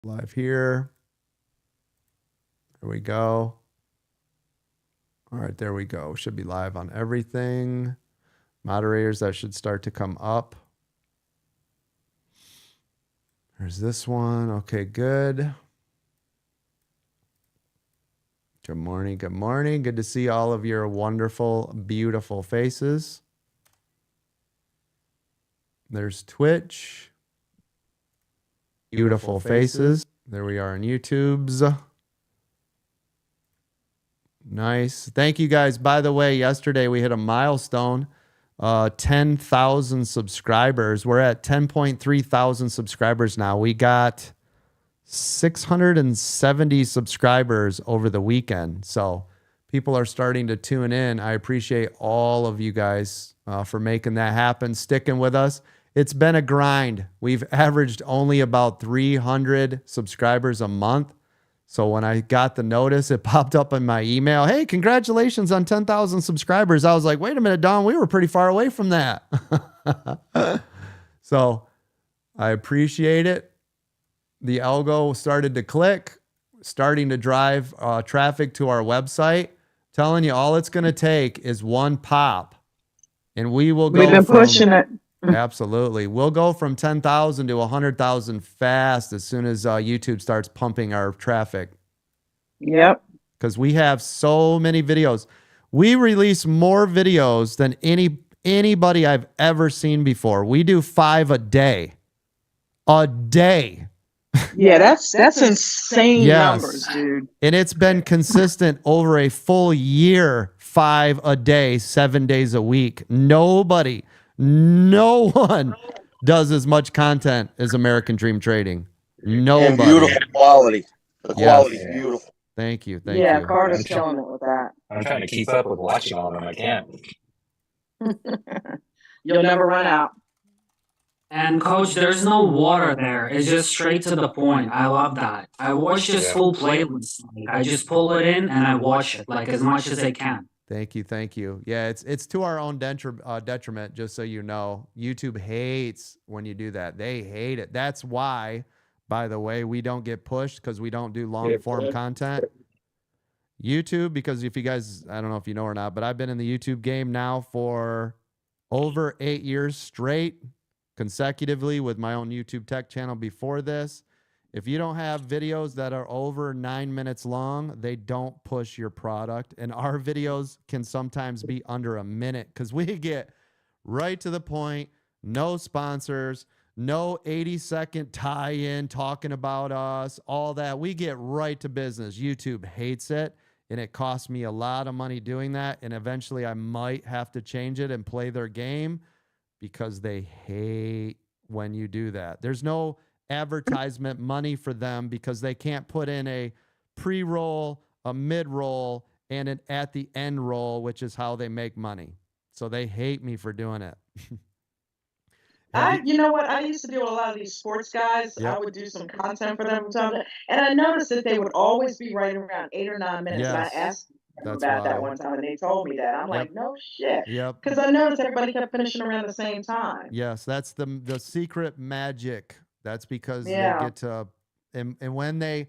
Live here. There we go. All right, there we go. Should be live on everything. Moderators, that should start to come up. There's this one. Okay, good. Good morning. Good morning. Good to see all of your wonderful, beautiful faces. There's Twitch. Beautiful faces. There we are on YouTube's. Nice. Thank you guys. By the way, yesterday we hit a milestone, 10,000 subscribers. We're at 10.3 thousand subscribers now. We got 670 subscribers over the weekend. So people are starting to tune in. I appreciate all of you guys for making that happen, sticking with us. It's been a grind. We've averaged only about 300 subscribers a month. So when I got the notice, it popped up in my email. Hey, congratulations on 10,000 subscribers. I was like, wait a minute, Don, we were pretty far away from that. So I appreciate it. The algo started to click, starting to drive traffic to our website. Telling you, all it's going to take is one pop, and we will go. We've been pushing it. Absolutely. We'll go from 10,000 to 100,000 fast as soon as YouTube starts pumping our traffic. Yep. Because we have so many videos. We release more videos than anybody I've ever seen before. We do 5 a day. A day. Yeah, that's insane numbers, dude. And it's been consistent over a full year, 5 a day, 7 days a week. No one does as much content as American Dream Trading. Nobody. And beautiful quality. The quality is beautiful. Thank you. Yeah, Carter's killing it with that. I'm trying to keep up with watching all of them. I can't. You'll never run out. And coach, there's no water there. It's just straight to the point. I love that. I watch this full playlist. I just pull it in and I watch it like as much as I can. Thank you. Thank you. Yeah, it's to our own detriment, just so you know. YouTube hates when you do that. They hate it. That's why, by the way, we don't get pushed, because we don't do long form content. YouTube, because if you guys, I don't know if you know or not, but I've been in the YouTube game now for over 8 years straight, consecutively, with my own YouTube tech channel before this. If you don't have videos that are over 9 minutes long, they don't push your product. And our videos can sometimes be under a minute, because we get right to the point, no sponsors, no 80-second tie-in talking about us, all that. We get right to business. YouTube hates it, and it costs me a lot of money doing that. And eventually I might have to change it and play their game, because they hate when you do that. There's no advertisement money for them, because they can't put in a pre-roll, a mid-roll, and an at the end roll, which is how they make money. So they hate me for doing it. You know what? I used to deal with a lot of these sports guys. Yep. I would do some content for them, and I noticed that they would always be right around 8 or 9 minutes. Yes. And I asked them about that one time, and they told me that. I'm like, no shit. Yep. Because I noticed everybody kept finishing around the same time. Yes, that's the secret magic. That's because they get to, and when they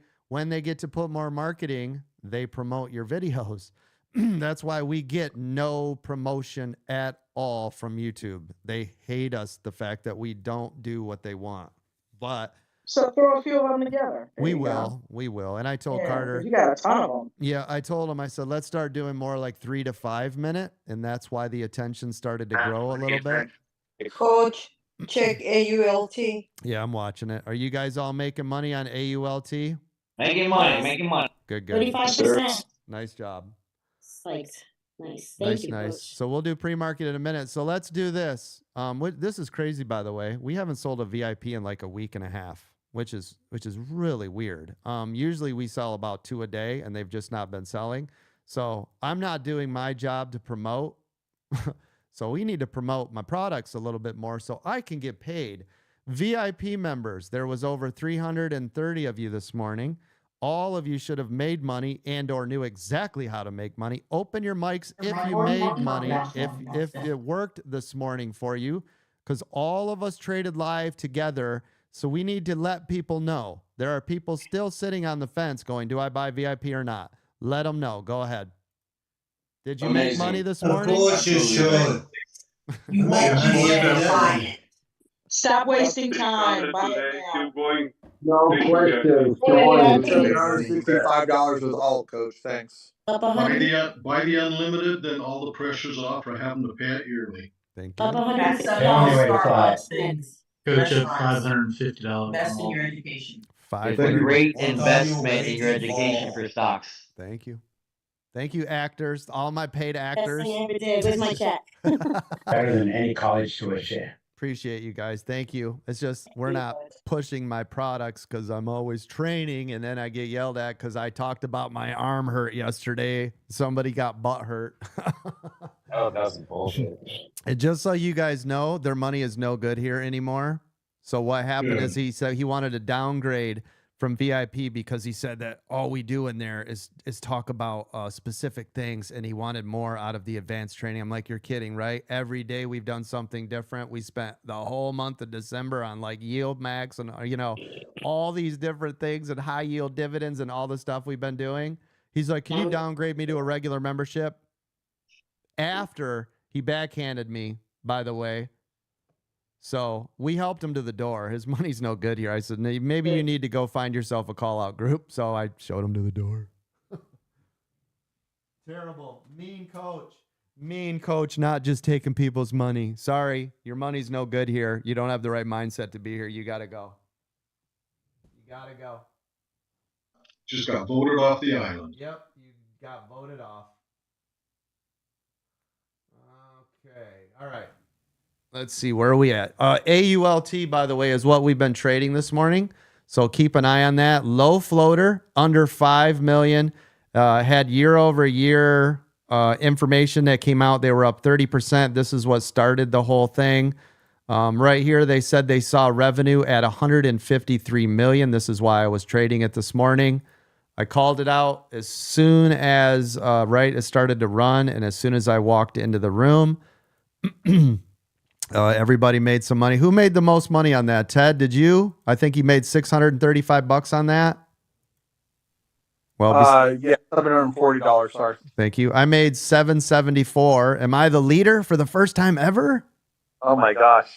get to put more marketing, they promote your videos. That's why we get no promotion at all from YouTube. They hate us, the fact that we don't do what they want. But so throw a few of them together. We will. And I told Carter, you got a ton of them. Yeah, I told him, I said, let's start doing more like 3 to 5 minute. And that's why the attention started to grow a little bit. Coach, check AULT. Yeah, I'm watching it. Are you guys all making money on AULT? Making money. Good. 35%. Nice job. Nice. Thank you, nice. Coach. So we'll do pre-market in a minute. So let's do this. This is crazy, by the way. We haven't sold a VIP in like a week and a half, which is really weird. Usually we sell about 2 a day, and they've just not been selling. So I'm not doing my job to promote. So we need to promote my products a little bit more so I can get paid. VIP members, there was over 330 of you this morning. All of you should have made money and or knew exactly how to make money. Open your mics if you made money, if it worked this morning for you, because all of us traded live together. So we need to let people know There are people still sitting on the fence going, do I buy VIP or not? Let them know. Go ahead. Did you make Amazing. money this Of morning? course you Absolutely should. You make money Most every definitely. day. Stop wasting time. Buy it now. going. No question. Yeah, $765 with alt, coach. Thanks. Up Buy 100. buy the unlimited, then all the pressure's off for having to pay it yearly. Thank Up you. 150. The only way to fly. Coach at $550. Invest in your education. It's a 500. great What are you investment in ready your to education evolve? for stocks. Thank you. Thank you, actors. All my paid Best actors. thing I ever did. Where's my check? Better than any college tuition. Appreciate you guys. Thank you. It's just we're not pushing my products because I'm always training, and then I get yelled at because I talked about my arm hurt yesterday. Somebody got butt hurt. Oh, that's bullshit. And just so you guys know, their money is no good here anymore. So what happened is he said he wanted to downgrade from VIP because he said that all we do in there is talk about specific things, and he wanted more out of the advanced training. I'm like, you're kidding, right? Every day we've done something different. We spent the whole month of December on like yield max and all these different things and high yield dividends and all the stuff we've been doing. He's like, can you downgrade me to a regular membership? After he backhanded me, by the way. So we helped him to the door. His money's no good here. I said, maybe you need to go find yourself a call out group. So I showed him to the door. Terrible. Mean coach. Mean coach, not just taking people's money. Sorry, your money's no good here. You don't have the right mindset to be here. You got to go. You got to go. Just got voted off the island. Yep, you got voted off. Okay, all right. Let's see, where are we at? AULT, by the way, is what we've been trading this morning. So keep an eye on that. Low floater, under 5 million. Had year over year information that came out. They were up 30%. This is what started the whole thing. Right here, they said they saw revenue at 153 million. This is why I was trading it this morning. I called it out as soon as it started to run, and as soon as I walked into the room. Everybody made some money. Who made the most money on that? Ted, did you? I think he made $635 on that. Well, Yeah, $740. Sorry. thank you. I made $774. Am I the leader for the first time ever? Oh my gosh.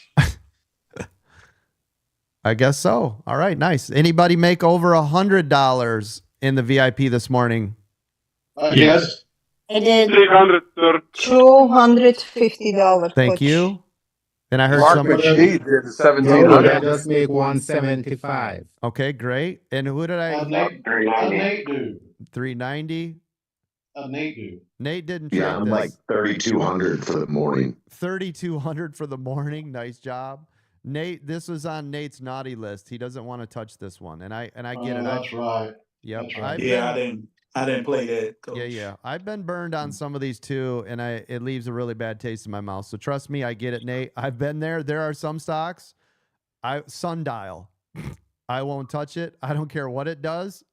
I guess so. All right, nice. Anybody make over $100 in the VIP this morning? Yes. I did $250. Thank you. And I heard Mark somebody. McGee did I 1,700. just make 175. Okay, great. And who did I? Nate do. 390. Nate do. Nate didn't trade Yeah, I'm this. like 3,200 for the morning. 3,200 for the morning. Nice job. Nate, this was on Nate's naughty list. He doesn't want to touch this one. And I get it. That's right. Yep. That's right. I didn't play that, coach. Yeah. I've been burned on some of these too, and it leaves a really bad taste in my mouth. So trust me, I get it, Nate. I've been there. There are some stocks. Sundial. I won't touch it. I don't care what it does.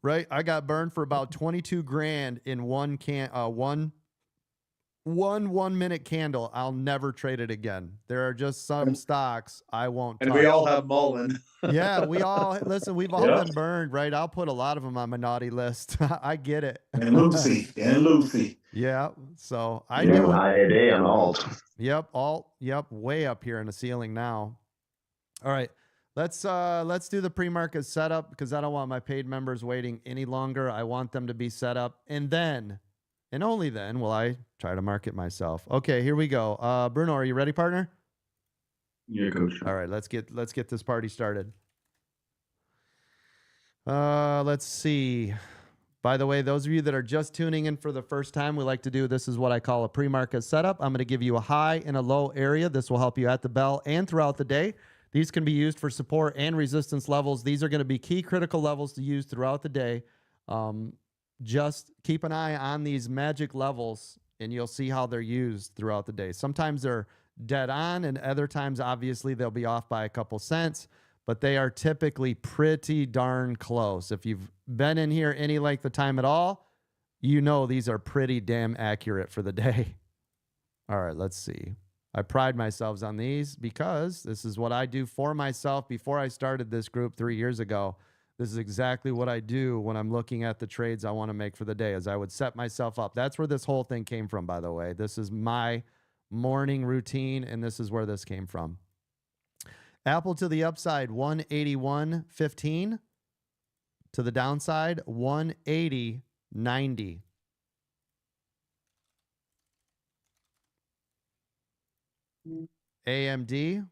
Right? I got burned for about 22 grand in one 1 minute candle. I'll never trade it again. There are just some stocks I won't touch. And we all have Mullen. Yeah, we've all been burned, right? I'll put a lot of them on my naughty list. I get it. And Lucy. Yeah, so I do it. High day on alt. Yep, way up here in the ceiling now. All right, let's do the pre-market setup because I don't want my paid members waiting any longer. I want them to be set up, and then, and only then, will I try to market myself. Okay, here we go. Bruno, are you ready, partner? Yeah, coach. All right, let's get this party started. Let's see. By the way, those of you that are just tuning in for the first time, we like to do this is what I call a pre-market setup. I'm going to give you a high and a low area. This will help you at the bell and throughout the day. These can be used for support and resistance levels. These are going to be key critical levels to use throughout the day. Just keep an eye on these magic levels, and you'll see how they're used throughout the day. Sometimes they're dead on, and other times, obviously, they'll be off by a couple cents, but they are typically pretty darn close. If you've been in here any length of time at all, you know these are pretty damn accurate for the day. All right, let's see. I pride myself on these because this is what I do for myself before I started this group 3 years ago. This is exactly what I do when I'm looking at the trades I want to make for the day, as I would set myself up. That's where this whole thing came from, by the way. This is my morning routine, and this is where this came from. Apple to the upside, 181.15. To the downside, 180.90. AMD.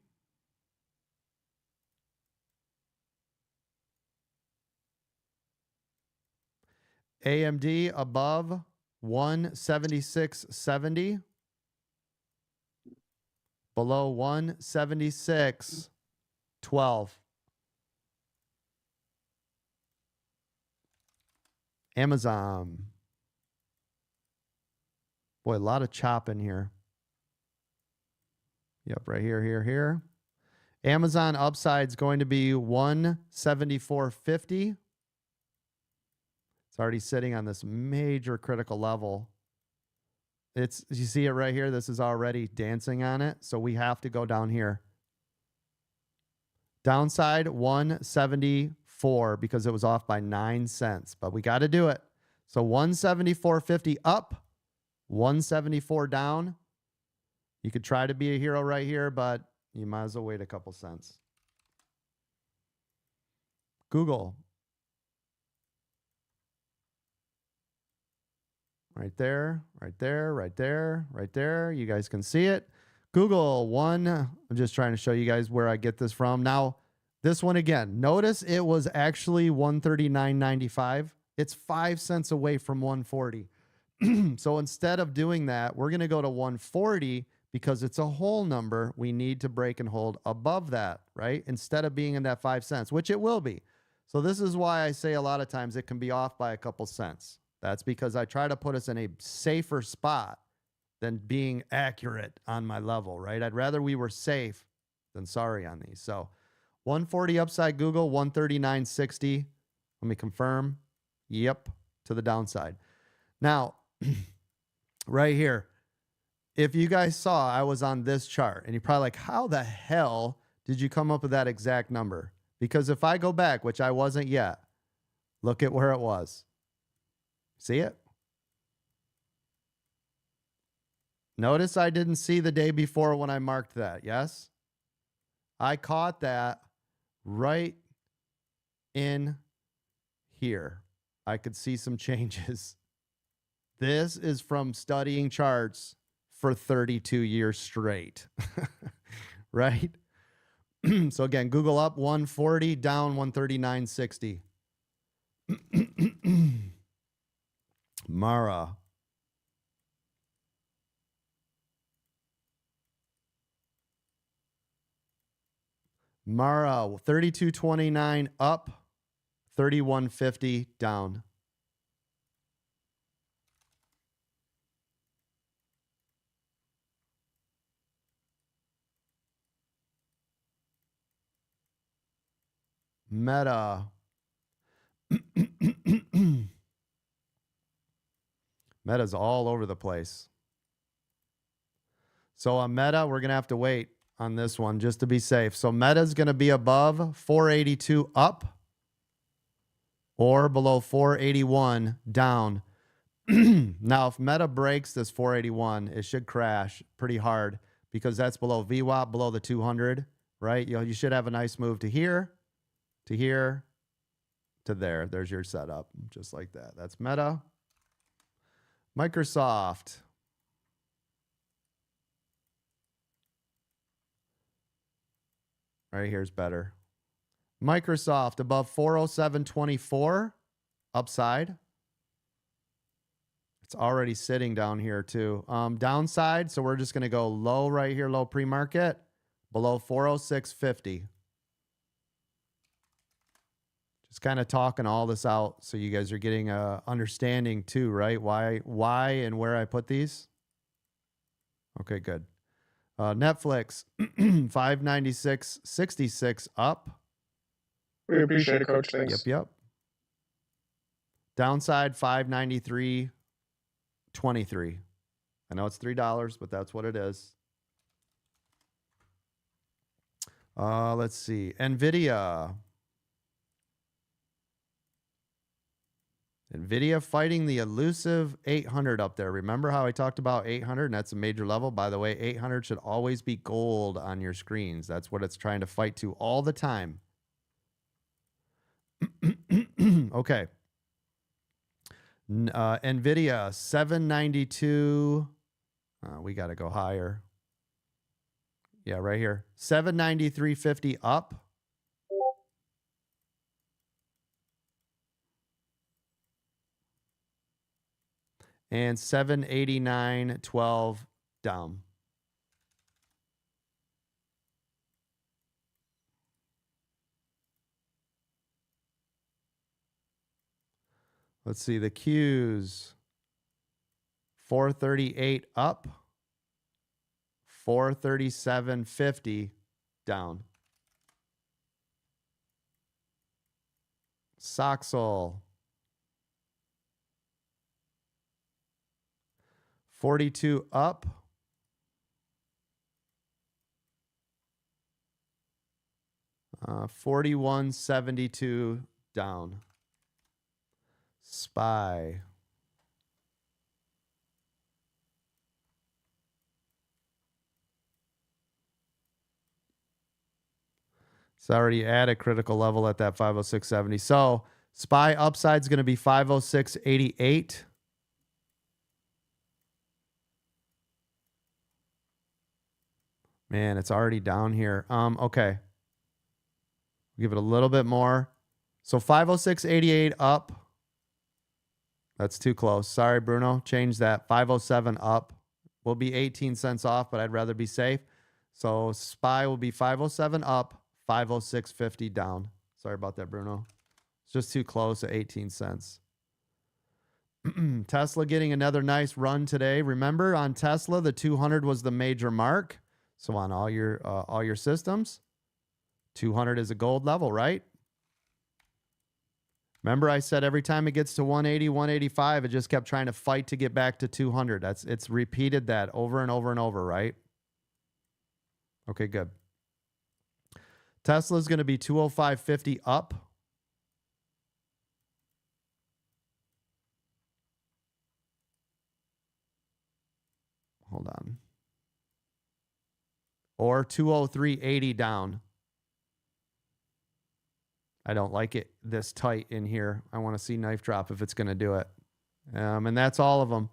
AMD above 176.70. Below 176.12. Amazon. Boy, a lot of chop in here. Yep, right here, here. Amazon upside is going to be 174.50. It's already sitting on this major critical level. You see it right here? This is already dancing on it. So we have to go down here. Downside 174 because it was off by 9 cents, but we got to do it. So 174.50 up, 174 down. You could try to be a hero right here, but you might as well wait a couple cents. Google. Right there, right there, right there, right there. You guys can see it. Google one. I'm just trying to show you guys where I get this from. Now, this one again. Notice it was actually $139.95. It's 5 cents away from 140. So instead of doing that, we're going to go to 140 because it's a whole number. We need to break and hold above that, right? Instead of being in that 5 cents, which it will be. So this is why I say a lot of times it can be off by a couple cents. That's because I try to put us in a safer spot than being accurate on my level, right? I'd rather we were safe than sorry on these. So 140 upside Google, 139.60. Let me confirm. Yep, to the downside. Now, right here, if you guys saw, I was on this chart, and you're probably like, how the hell did you come up with that exact number? Because if I go back, which I wasn't yet, look at where it was. See it? Notice I didn't see the day before when I marked that, yes? I caught that right in here. I could see some changes. This is from studying charts for 32 years straight, right? So again, Google up 140, down 139.60. Mara. Mara, 32.29 up, 31.50 down. Meta. Meta's all over the place. So on Meta, we're going to have to wait on this one just to be safe. So Meta's going to be above 482 up or below 481 down. Now, if Meta breaks this 481, it should crash pretty hard because that's below VWAP, below the 200, right? You should have a nice move to here, to here, to there. There's your setup, just like that. That's Meta. Microsoft. Right here's better. Microsoft above 407.24 upside. It's already sitting down here too. Downside, so we're just going to go low right here, low pre-market, below 406.50. Just kind of talking all this out so you guys are getting a understanding too, right? Why and where I put these. Okay, good. Netflix, 596.66 up. We appreciate it, Coach. Thanks. Yep. Downside, 593.23. I know it's $3, but that's what it is. Let's see. NVIDIA. NVIDIA fighting the elusive 800 up there. Remember how I talked about 800? And that's a major level. By the way, 800 should always be gold on your screens. That's what it's trying to fight to all the time. Okay. NVIDIA 792. We got to go higher. Yeah, right here. 793.50 up. And 789.12 down. Let's see the Qs. 438 up. 437.50 down. Soxel. 42 up. 41.72 down. SPY. It's already at a critical level at that 506.70. So SPY upside is going to be 506.88. Man, it's already down here. Okay. Give it a little bit more. So 506.88 up. That's too close. Sorry, Bruno. Change that. 507 up. We'll be 18 cents off, but I'd rather be safe. So SPY will be 507 up, 506.50 down. Sorry about that, Bruno. It's just too close at 18 cents. Tesla getting another nice run today. Remember, on Tesla, the 200 was the major mark. So on all your systems, 200 is a gold level, right? Remember, I said every time it gets to 180, 185, it just kept trying to fight to get back to 200. It's repeated that over and over and over, right? Okay, good. Tesla's going to be 205.50 up. Hold on. Or 203.80 down. I don't like it this tight in here. I want to see knife drop if it's going to do it. And that's all of them.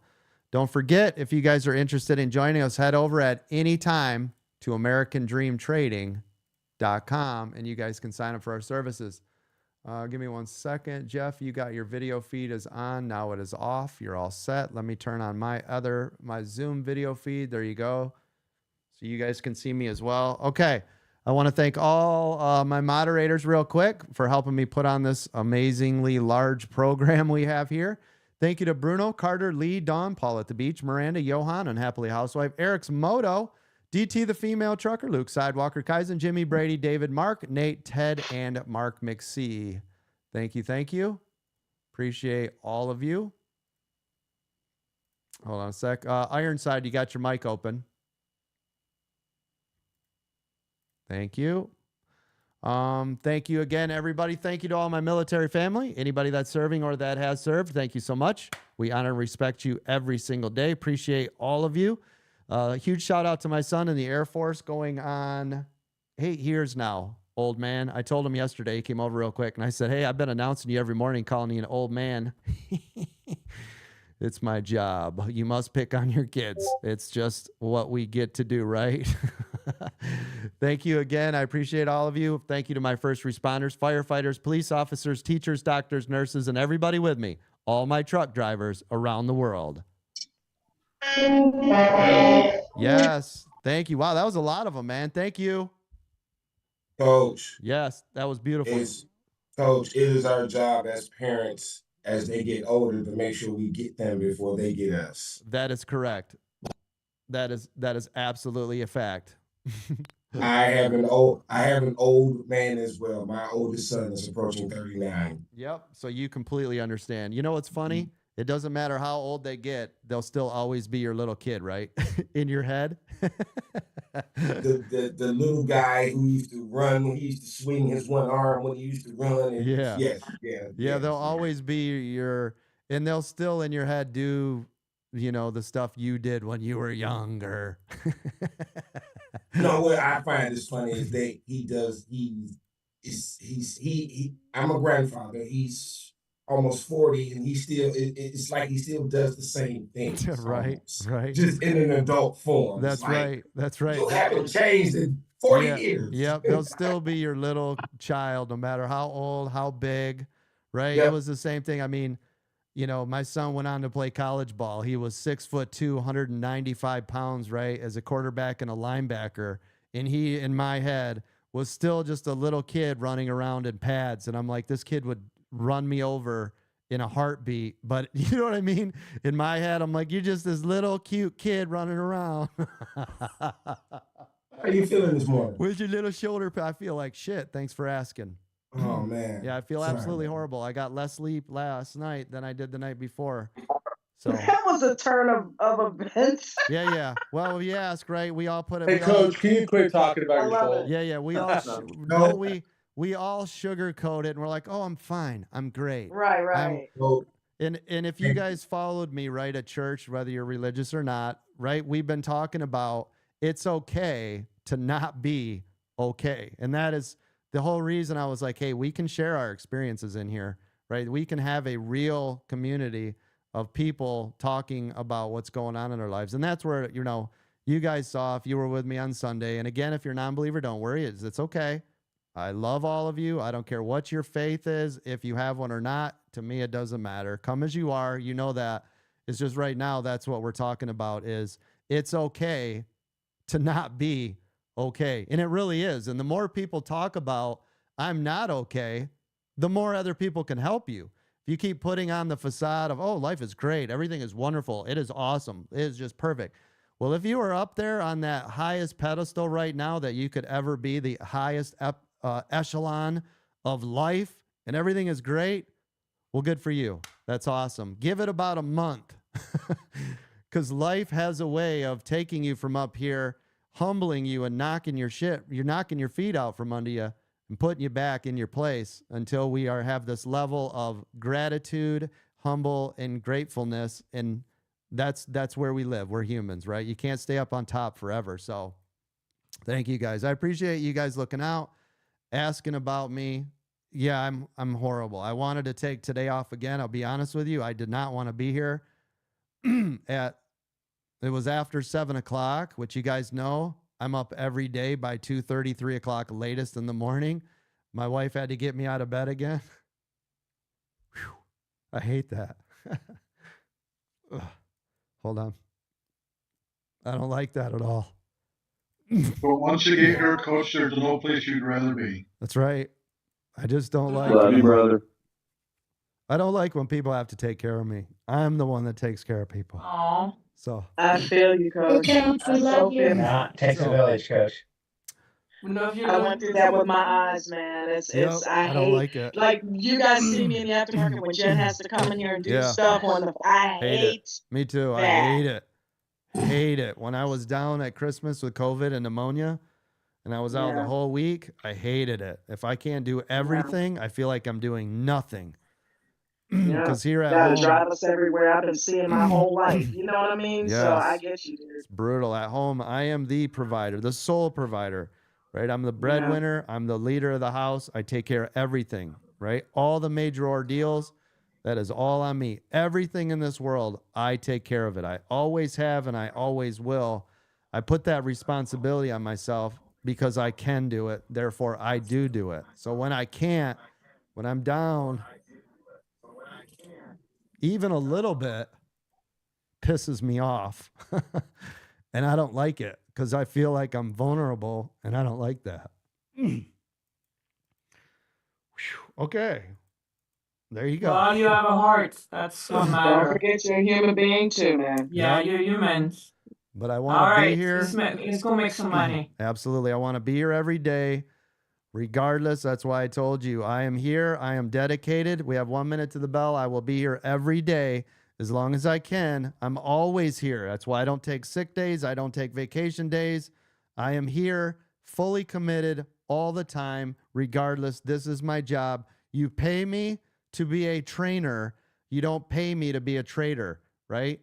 Don't forget, if you guys are interested in joining us, head over at any time to AmericanDreamTrading.com and you guys can sign up for our services. Give me 1 second. Jeff, you got your video feed is on. Now it is off. You're all set. Let me turn on my Zoom video feed. There you go. So you guys can see me as well. Okay. I want to thank all my moderators real quick for helping me put on this amazingly large program we have here. Thank you to Bruno, Carter, Lee, Dawn, Paul at the Beach, Miranda, Johan, Unhappily Housewife, Eric's Moto, DT the Female Trucker, Luke Sidewalker, Kaizen, Jimmy, Brady, David, Mark, Nate, Ted, and Mark McSee. Thank you, thank you. Appreciate all of you. Hold on a sec. Ironside, you got your mic open. Thank you. Thank you again, everybody. Thank you to all my military family. Anybody that's serving or that has served, thank you so much. We honor and respect you every single day. Appreciate all of you. Huge shout out to my son in the Air Force going on 8 years now, old man. I told him yesterday, he came over real quick, and I said, hey, I've been announcing you every morning, calling you an old man. It's my job. You must pick on your kids. It's just what we get to do, right? Thank you again. I appreciate all of you. Thank you to my first responders, firefighters, police officers, teachers, doctors, nurses, and everybody with me. All my truck drivers around the world. Yes. Thank you. Wow, that was a lot of them, man. Thank you. Coach. Yes, that was beautiful. Coach, it is our job as parents as they get older to make sure we get them before they get us. That is correct. That is absolutely a fact. I have an old man as well. My oldest son is approaching 39. Yep. So you completely understand. You know what's funny? It doesn't matter how old they get, they'll still always be your little kid, right? In your head. the little guy who used to run when he used to swing his one arm when he used to run. And Yeah. yes, They'll always be and they'll still in your head do, the stuff you did when you were younger. No, what I find is funny is I'm a grandfather. He's almost 40 and it's like he still does the same things. Right, almost, right. Just in an adult form. That's It's like, right. That's right. you haven't changed in 40 years. Yep. They'll still be your little child, no matter how old, how big, right? It Yep. was the same thing. I mean, my son went on to play college ball. He was 6'2", 195 pounds, right, as a quarterback and a linebacker. And he, in my head, was still just a little kid running around in pads. And I'm like, this kid would run me over in a heartbeat. But you know what I mean? In my head, I'm like, you're just this little cute kid running around. How are you feeling this morning? With your little shoulder, I feel like shit. Thanks for asking. Oh man. Yeah, I feel Sorry, absolutely man. horrible. I got less sleep last night than I did the night before. So That was a turn of events. yeah. Well, you ask, right? We all put it. Hey, Coach, can you quit talking about I love yourself? it. Yeah. We all No. we all sugarcoat it, and we're like, oh, I'm fine. I'm great. Right. Well, And if you guys followed me, right, at church, whether you're religious or not, right, we've been talking about it's okay to not be okay. And that is the whole reason I was like, hey, we can share our experiences in here, right? We can have a real community of people talking about what's going on in their lives. And that's where, you guys saw, if you were with me on Sunday. And again, if you're a non-believer, don't worry. It's okay. I love all of you. I don't care what your faith is, if you have one or not. To me, it doesn't matter. Come as you are. You know that. It's just right now, that's what we're talking about is it's okay to not be okay. And it really is. And the more people talk about I'm not okay, the more other people can help you. If you keep putting on the facade of, oh, life is great, everything is wonderful, it is awesome, it is just perfect. Well, if you are up there on that highest pedestal right now that you could ever be, the highest echelon of life, and everything is great, well, good for you. That's awesome. Give it about a month because life has a way of taking you from up here, humbling you and knocking your feet out from under you and putting you back in your place until we have this level of gratitude, humble, and gratefulness. And that's where we live. We're humans, right? You can't stay up on top forever. So thank you guys. I appreciate you guys looking out, asking about me. Yeah, I'm horrible. I wanted to take today off again. I'll be honest with you. I did not want to be here it was after 7:00, which you guys know I'm up every day by 2:30, 3:00 latest in the morning. My wife had to get me out of bed again. Whew, I hate that. Ugh. Hold on. I don't like that at all. But once you get here, Coach, there's no place you'd rather be. That's right. I just don't like Love you, brother. I don't like when people have to take care of me. I'm the one that takes care of people. Aw. So I feel you, Coach. Hey, Coach, we I love you. feel Nah, takes a So- village, Coach. I went through that with my eyes, man. Yep, I don't like it. like you guys see me in the aftermarket when Jen has to come in here and do Yeah. stuff on the. I Hate it. hate. Me too. I that. hate it. Hate it. When I was down at Christmas with COVID and pneumonia and I was out the Yeah. whole week, I hated it. If I can't do everything, I feel like I'm doing nothing. Yeah. Because here at Gotta home, drive us everywhere I've been seeing my whole life. You know what I mean? So Yes. I get you, dude. it's brutal. At home, I am the provider, the sole provider, right? I'm the breadwinner. I'm the leader of the house. I take care of everything, right? All the major ordeals, that is all on me. Everything in this world, I take care of it. I always have and I always will. I put that responsibility on myself because I can do it. Therefore, I do it. So when I can't, when I'm down, even a little bit, pisses me off. And I don't like it because I feel like I'm vulnerable and I don't like that. Whew. Okay. There you go. Well, you have a heart. That's what Don't matters. forget you're a human being too, man. Yeah, you're humans. But I All want to right, be here. let's go make some money. Absolutely. I want to be here every day, regardless. That's why I told you I am here. I am dedicated. We have 1 minute to the bell. I will be here every day as long as I can. I'm always here. That's why I don't take sick days. I don't take vacation days. I am here, fully committed all the time, regardless. This is my job. You pay me to be a trainer. You don't pay me to be a trader, right?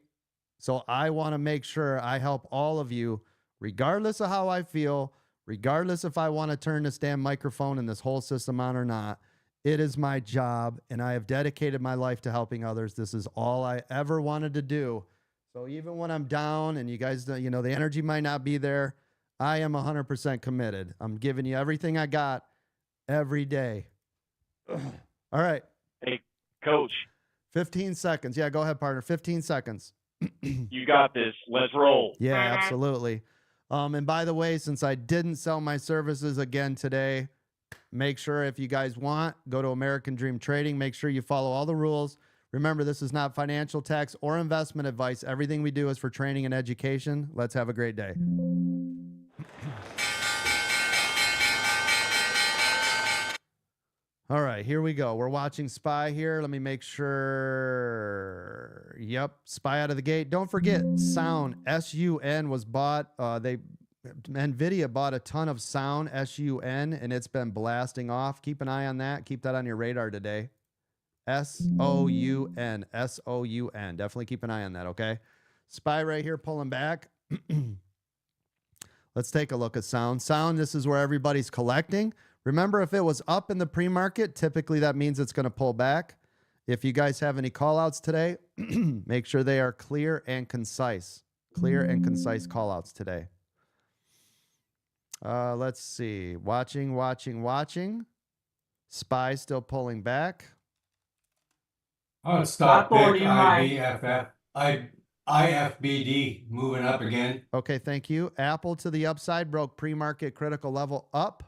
So I want to make sure I help all of you, regardless of how I feel, regardless if I want to turn this damn microphone and this whole system on or not. It is my job, and I have dedicated my life to helping others. This is all I ever wanted to do. So even when I'm down and you guys, the energy might not be there, I am 100% committed. I'm giving you everything I got every day. All right. Hey, Coach. 15 seconds. Yeah, go ahead, partner. 15 seconds. You got this. Let's roll. Yeah, absolutely. And by the way, since I didn't sell my services again today, make sure if you guys want, go to American Dream Trading. Make sure you follow all the rules. Remember, this is not financial, tax, or investment advice. Everything we do is for training and education. Let's have a great day. All right, here we go. We're watching SPY here. Let me make sure. Yep, SPY out of the gate. Don't forget, Sound, S-U-N, was bought. NVIDIA bought a ton of Sound, S-U-N, and it's been blasting off. Keep an eye on that. Keep that on your radar today. S-O-U-N, S-O-U-N. Definitely keep an eye on that, okay? SPY right here pulling back. Let's take a look at Sound. Sound, this is where everybody's collecting. Remember, if it was up in the pre-market, typically that means it's going to pull back. If you guys have any call-outs today, make sure they are clear and concise. Clear and concise call-outs today. Let's see. Watching. SPY still pulling back. Oh, stop pick IBFF. IFBD moving up again. Okay, thank you. Apple to the upside, broke pre-market critical level up.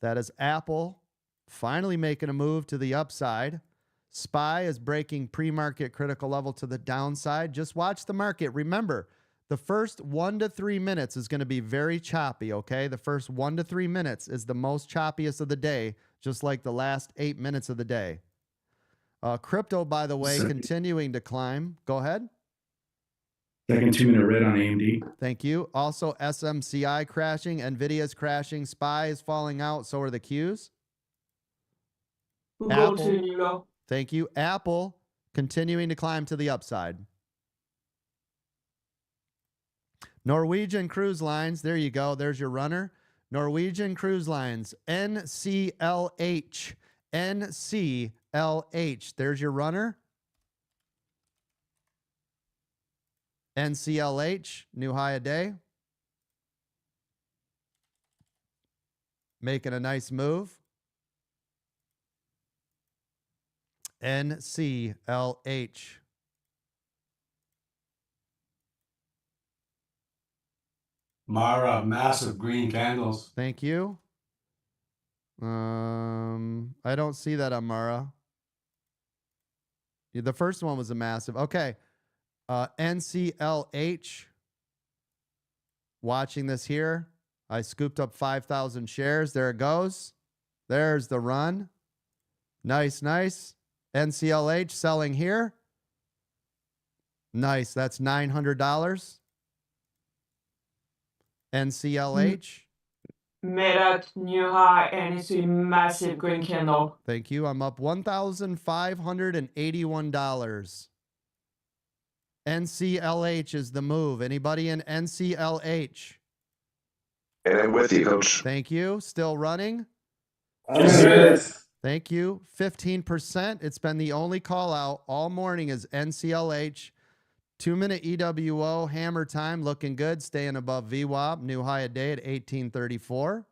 That is Apple finally making a move to the upside. SPY is breaking pre-market critical level to the downside. Just watch the market. Remember, the first 1 to 3 minutes is going to be very choppy, okay? The first 1 to 3 minutes is the most choppiest of the day, just like the last 8 minutes of the day. Crypto, by the way, continuing to climb. Go ahead. Second 2-minute red on AMD. Thank you. Also, SMCI crashing. NVIDIA's crashing. SPY is falling out. So are the Qs. Apple. Thank you. Apple continuing to climb to the upside. Norwegian Cruise Lines. There you go. There's your runner. Norwegian Cruise Lines. NCLH. NCLH. There's your runner. NCLH, new high a day. Making a nice move. NCLH. Mara, massive green candles. Thank you. I don't see that on Mara. The first one was a massive. Okay. NCLH. Watching this here. I scooped up 5,000 shares. There it goes. There's the run. Nice, nice. NCLH selling here. Nice. That's $900. NCLH. Made at new high and it's a massive green candle. Thank you. I'm up $1,581. NCLH is the move. Anybody in NCLH? And I'm with you, Coach. Thank you. Still running. Yes. Thank you. 15%. It's been the only call out all morning is NCLH. 2-minute EWO hammer time looking good. Staying above VWAP. New high a day at 1834.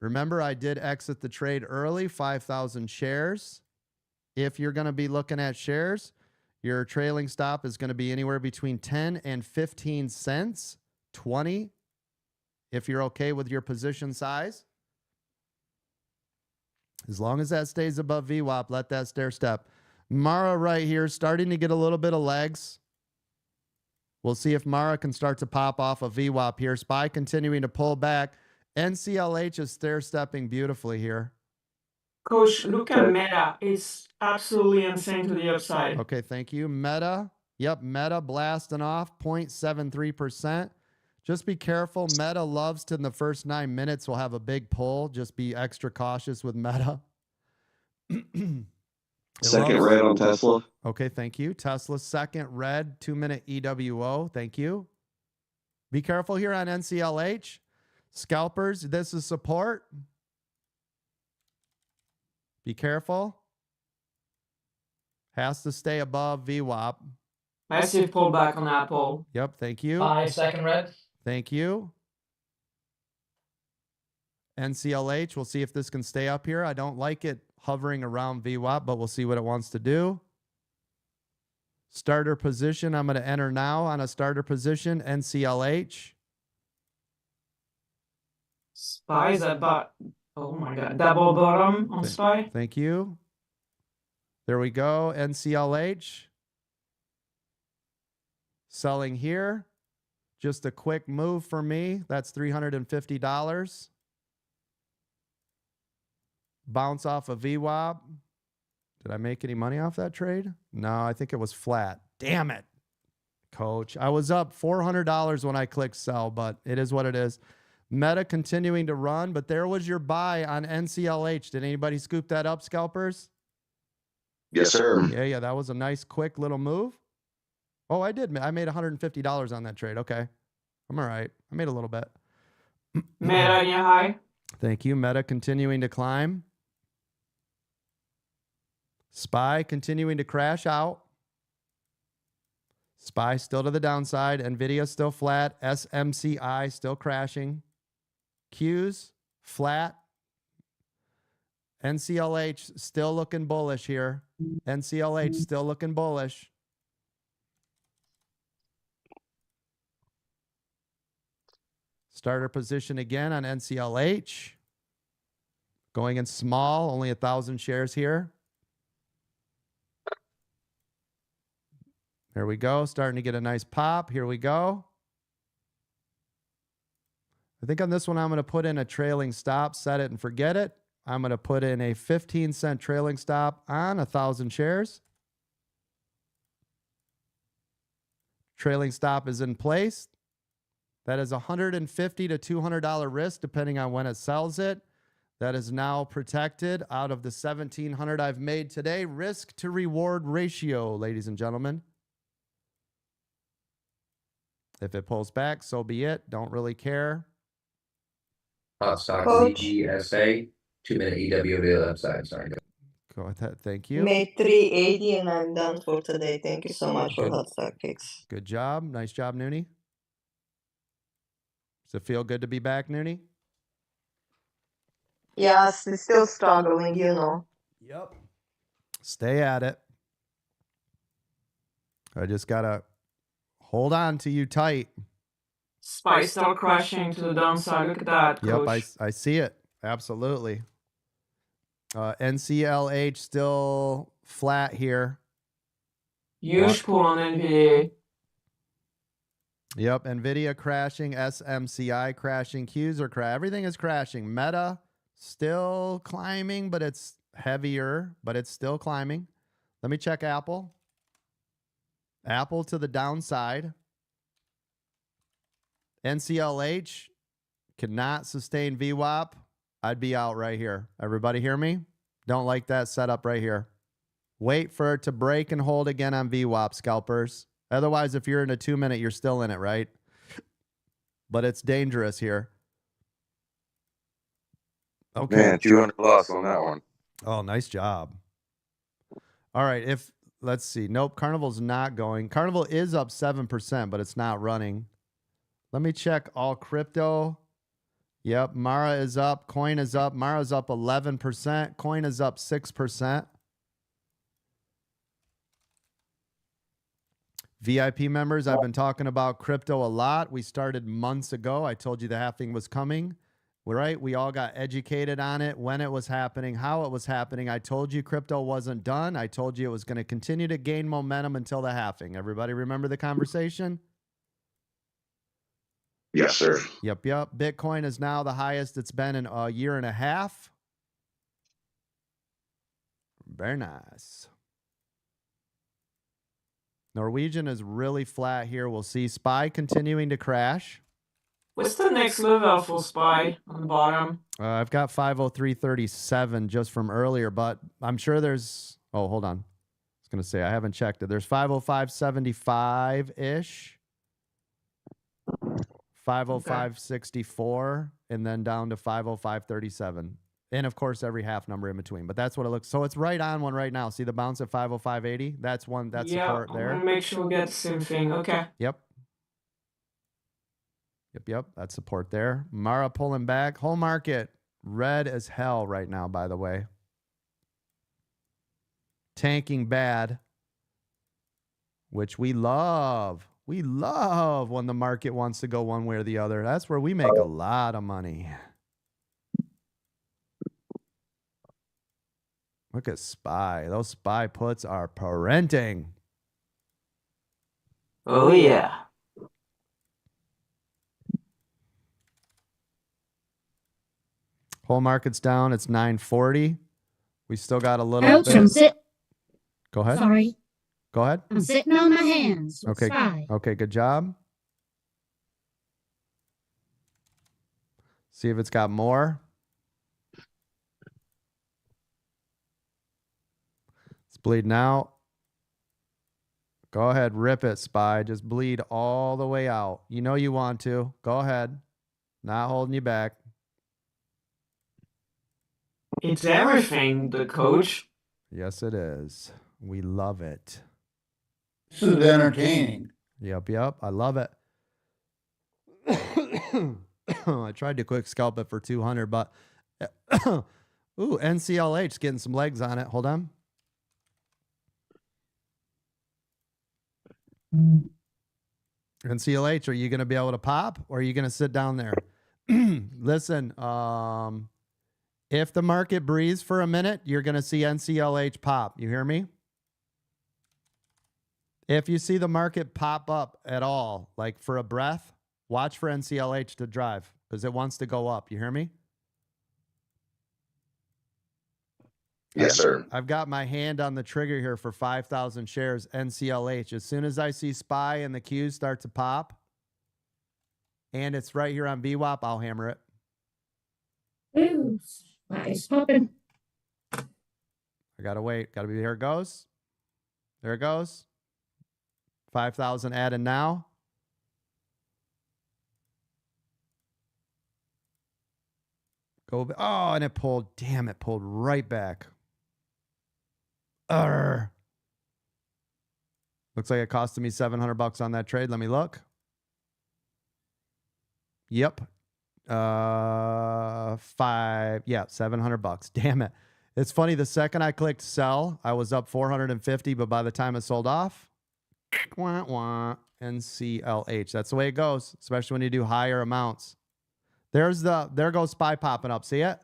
Remember, I did exit the trade early, 5,000 shares. If you're going to be looking at shares, your trailing stop is going to be anywhere between 10 and 15 cents, 20, if you're okay with your position size. As long as that stays above VWAP, let that stair step. Mara right here starting to get a little bit of legs. We'll see if Mara can start to pop off a VWAP here. SPY continuing to pull back. NCLH is stair stepping beautifully here. Coach, look at Meta. It's absolutely insane to the upside. Okay, thank you. Meta. Yep, Meta blasting off 0.73%. Just be careful. Meta loves to, in the first 9 minutes, will have a big pull. Just be extra cautious with Meta. Second red on Tesla. Okay, thank you. Tesla, second red, 2-minute EWO. Thank you. Be careful here on NCLH. Scalpers, this is support. Be careful. Has to stay above VWAP. Massive pullback on Apple. Yep, thank you. Buy second red. Thank you. NCLH, we'll see if this can stay up here. I don't like it hovering around VWAP, but we'll see what it wants to do. Starter position, I'm going to enter now on a starter position, NCLH. SPY is about, oh my god, double bottom on SPY. Thank you. There we go, NCLH. Selling here. Just a quick move for me. That's $350. Bounce off of VWAP. Did I make any money off that trade? No, I think it was flat. Damn it, Coach. I was up $400 when I clicked sell, but it is what it is. Meta continuing to run, but there was your buy on NCLH. Did anybody scoop that up, scalpers? Yes, sir. Yeah, that was a nice, quick little move. Oh, I did. I made $150 on that trade. Okay. I'm all right. I made a little bit. Meta near high. Thank you. Meta continuing to climb. SPY continuing to crash out. SPY still to the downside. NVIDIA still flat. SMCI still crashing. Qs flat. NCLH still looking bullish here. NCLH still looking bullish. Starter position again on NCLH. Going in small, only 1,000 shares here. There we go. Starting to get a nice pop. Here we go. I think on this one, I'm going to put in a trailing stop, set it and forget it. I'm going to put in a 15-cent trailing stop on 1,000 shares. Trailing stop is in place. That is $150 to $200 risk, depending on when it sells it. That is now protected out of the 1,700 I've made today. Risk to reward ratio, ladies and gentlemen. If it pulls back, so be it. Don't really care. Hot stock Coach. ZGSA, 2-minute EW to the upside. Sorry. Go ahead. Thank you. Made 380 and I'm done for today. Thank you so much for Good. hot stock picks. Good job. Nice job, Noonie. Does it feel good to be back, Noonie? Yes, it's still struggling, you know. Yep. Stay at it. I just got to hold on to you tight. SPY still crashing to the downside. Look at that, Coach. Yep, I see it. Absolutely. NCLH still flat here. Huge pull on NVIDIA. Yep, NVIDIA crashing, SMCI crashing, Qs are crashing. Everything is crashing. Meta still climbing, but it's heavier, but it's still climbing. Let me check Apple. Apple to the downside. NCLH cannot sustain VWAP. I'd be out right here. Everybody hear me? Don't like that setup right here. Wait for it to break and hold again on VWAP, scalpers. Otherwise, if you're in a 2-minute, you're still in it, right? But it's dangerous here. Okay. Man, 200 plus on that one. Oh, nice job. All right. Let's see. Nope. Carnival's not going. Carnival is up 7%, but it's not running. Let me check all crypto. Yep. Mara is up. Coin is up. Mara's up 11%. Coin is up 6%. VIP members, I've been talking about crypto a lot. We started months ago. I told you the halving was coming, right? We all got educated on it, when it was happening, how it was happening. I told you crypto wasn't done. I told you it was going to continue to gain momentum until the halving. Everybody remember the conversation? Yes, sir. Yep. Bitcoin is now the highest it's been in a year and a half. Very nice. Norwegian is really flat here. We'll see SPY continuing to crash. What's the next level for SPY on the bottom? I've got 503.37 just from earlier, but I'm sure there's... Oh, hold on. I was going to say, I haven't checked it. There's 505.75-ish. 505.64, and then down to 505.37. And, of course, every half number in between. But that's what it looks... So it's right on one right now. See the bounce at 505.80? That's one. That's support there. I'm gonna make sure we get the same thing. Okay. Yep. That's support there. Mara pulling back. Whole market red as hell right now, by the way. Tanking bad, which we love. We love when the market wants to go one way or the other. That's where we make a lot of money. Look at SPY. Those SPY puts are parenting. Oh, yeah. Whole market's down. It's 940. We still got a little Coach, I'm bit. Go ahead. Sorry. Go ahead. I'm sitting on my hands. Okay. SPY. Okay, good job. See if it's got more. It's bleeding out. Go ahead, rip it, SPY. Just bleed all the way out. You know you want to. Go ahead. Not holding you back. It's everything, the coach. Yes, it is. We love it. This is entertaining. Yep. I love it. I tried to quick scalp it for 200, but ooh, NCLH getting some legs on it. Hold on. NCLH, are you going to be able to pop, or are you going to sit down there? Listen, if the market breathes for a minute, you're going to see NCLH pop. You hear me? If you see the market pop up at all, like for a breath, watch for NCLH to drive because it wants to go up. You hear me? Yes, sir. I've got my hand on the trigger here for 5,000 shares NCLH. As soon as I see SPY and the Qs start to pop, and it's right here on VWAP, I'll hammer it. Ooh, SPY's popping. I got to wait. Got to be, here it goes. There it goes. 5,000 added now. Go. Oh, and it pulled. Damn, it pulled right back. Looks like it costed me $700 on that trade. Let me look. Yep. $700. Damn it. It's funny. The second I clicked sell, I was up 450, but by the time it sold off, NCLH. That's the way it goes, especially when you do higher amounts. There goes SPY popping up. See it?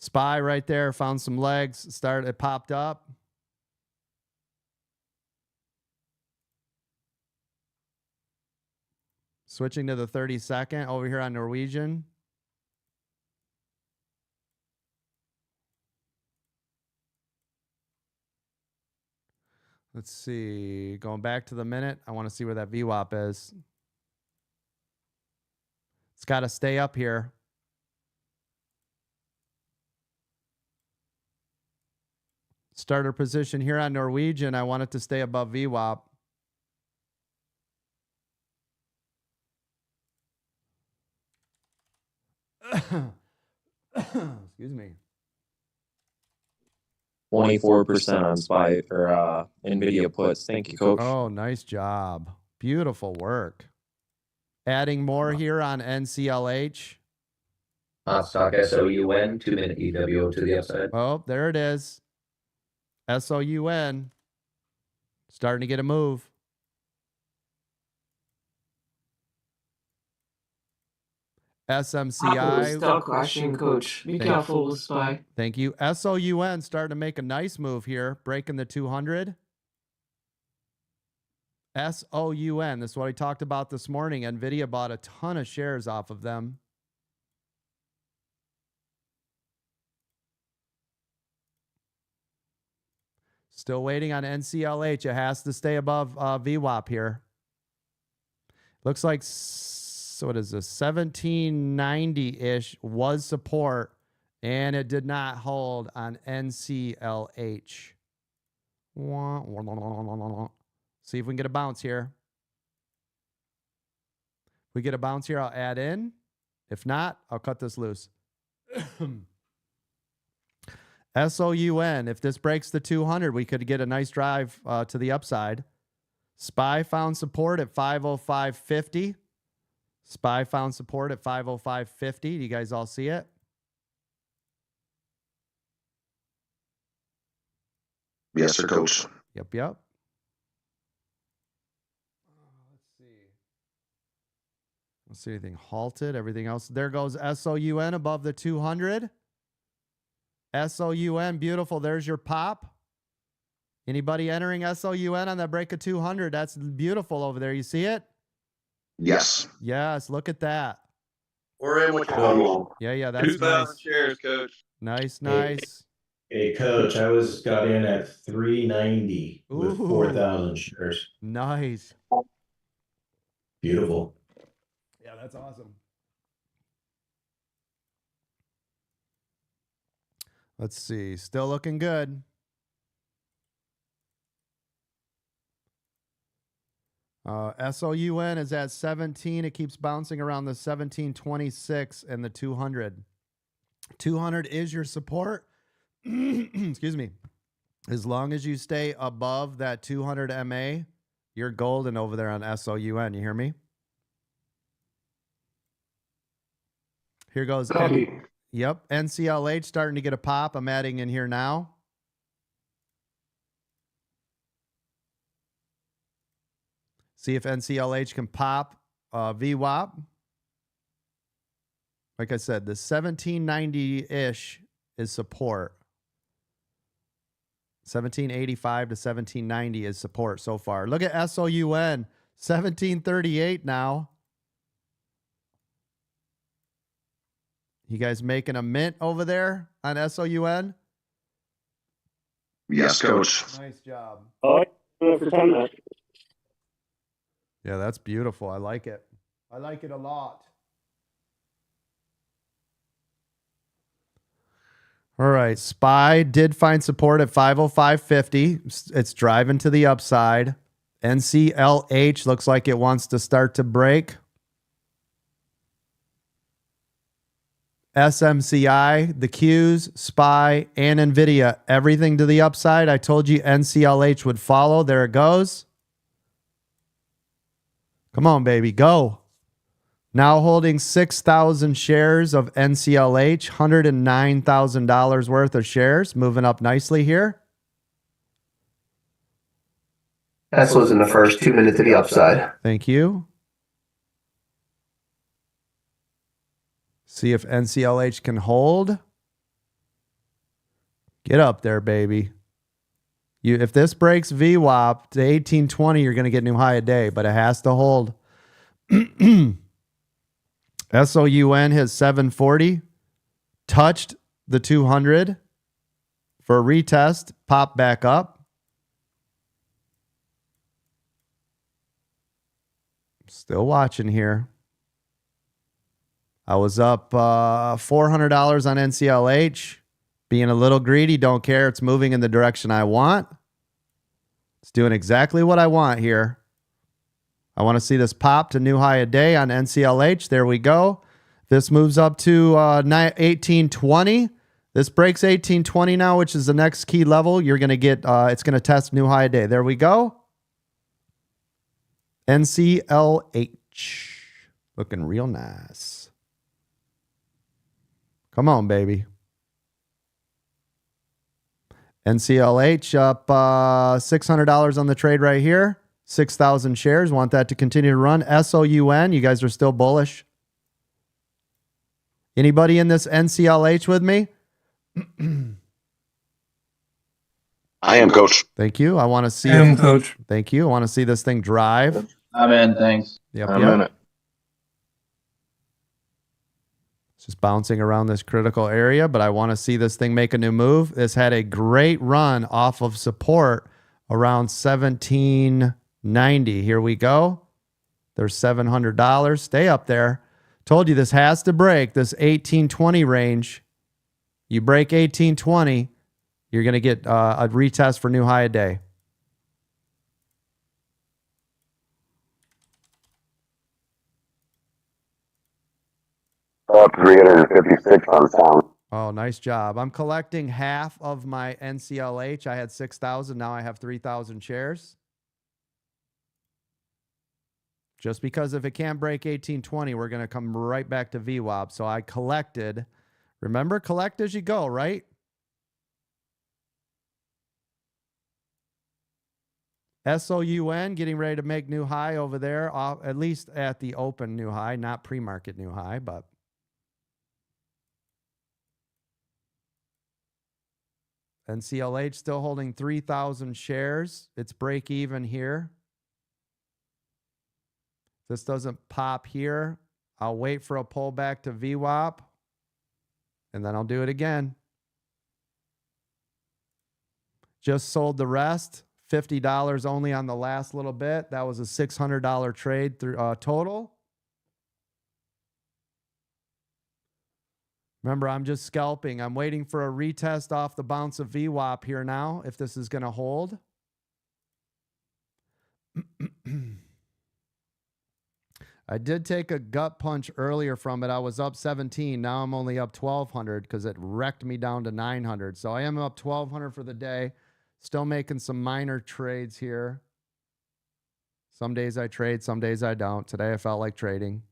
SPY right there, found some legs, it popped up. Switching to the 30-second over here on Norwegian. Let's see, going back to the minute, I want to see where that VWAP is. It's got to stay up here. Starter position here on Norwegian. I want it to stay above VWAP. Excuse me. 24% on SPY or NVIDIA puts. Thank you, Coach. Oh, nice job. Beautiful work. Adding more here on NCLH. Hot stock SOUN, 2-minute EWO to the upside. Oh, there it is. SOUN. Starting to get a move. SMCI. Stop crashing, Coach. Be careful with SPY. Thank you. SOUN starting to make a nice move here, breaking the 200. SOUN. This is what I talked about this morning. NVIDIA bought a ton of shares off of them. Still waiting on NCLH. It has to stay above VWAP here. Looks like, what is this? 1790-ish was support, and it did not hold on NCLH. See if we can get a bounce here. If we get a bounce here, I'll add in. If not, I'll cut this loose. SOUN, if this breaks the 200, we could get a nice drive to the upside. SPY found support at 505.50. SPY found support at 505.50. Do you guys all see it? Yes, sir, Coach. Yep. Let's see anything halted. Everything else. There goes SOUN above the 200. SOUN, beautiful. There's your pop. Anybody entering SOUN on that break of 200? That's beautiful over there. You see it? Yes. Yes. Look at that. We're in with you. Yeah. That's 2,000 nice. shares, Coach. Nice. Hey, Coach, I got in at 390 with 4,000 shares. Nice. Beautiful. Yeah, that's awesome. Let's see. Still looking good. SOUN is at 17. It keeps bouncing around the 1726 and the 200. 200 is your support. Excuse me. As long as you stay above that 200 MA, you're golden over there on SOUN. You hear me? Here goes. Yep. NCLH starting to get a pop. I'm adding in here now. See if NCLH can pop VWAP. Like I said, the 1790-ish is support. 1785 to 1790 is support so far. Look at SOUN, 1738 now. You guys making a mint over there on SOUN? Yes, Coach. Nice job. Oh, for 10 minutes. Yeah, that's beautiful. I like it. I like it a lot. All right. SPY did find support at 505.50. It's driving to the upside. NCLH looks like it wants to start to break. SMCI, the Qs, SPY, and NVIDIA, everything to the upside. I told you NCLH would follow. There it goes. Come on, baby, go. Now holding 6,000 shares of NCLH, $109,000 worth of shares, moving up nicely here. Tesla's in the first 2 minutes to the upside. Thank you. See if NCLH can hold. Get up there, baby. If this breaks VWAP to 1820, you're going to get new high a day, but it has to hold. SOUN has 740. Touched the 200 for a retest. Pop back up. Still watching here. I was up $400 on NCLH. Being a little greedy, don't care. It's moving in the direction I want. It's doing exactly what I want here. I want to see this pop to new high a day on NCLH. There we go. This moves up to 1820. This breaks 1820 now, which is the next key level. You're going to get, it's going to test new high a day. There we go. NCLH. Looking real nice. Come on, baby. NCLH up $600 on the trade right here. 6,000 shares. Want that to continue to run. SOUN, you guys are still bullish. Anybody in this NCLH with me? I am, coach. Thank you. I want to see. Coach. Thank you. I want to see this thing drive. I'm in, thanks. Yep. I'm in it. It's just bouncing around this critical area, but I want to see this thing make a new move. This had a great run off of support around 1790. Here we go. There's $700. Stay up there. Told you this has to break this 1820 range. You break 1820, you're going to get a retest for new high a day. Up 356 on sound. Oh, nice job. I'm collecting half of my NCLH. I had 6,000. Now I have 3,000 shares. Just because if it can't break 1820, we're going to come right back to VWAP. So I collected. Remember, collect as you go, right? SOUN getting ready to make new high over there, at least at the open new high, not pre-market new high, but NCLH still holding 3,000 shares. It's break even here. If this doesn't pop here, I'll wait for a pullback to VWAP, and then I'll do it again. Just sold the rest, $50 only on the last little bit. That was a $600 trade through total. Remember, I'm just scalping. I'm waiting for a retest off the bounce of VWAP here now, if this is going to hold. I did take a gut punch earlier from it. I was up 17. Now I'm only up 1,200 because it wrecked me down to 900. So I am up 1,200 for the day. Still making some minor trades here. Some days I trade, some days I don't. Today I felt like trading.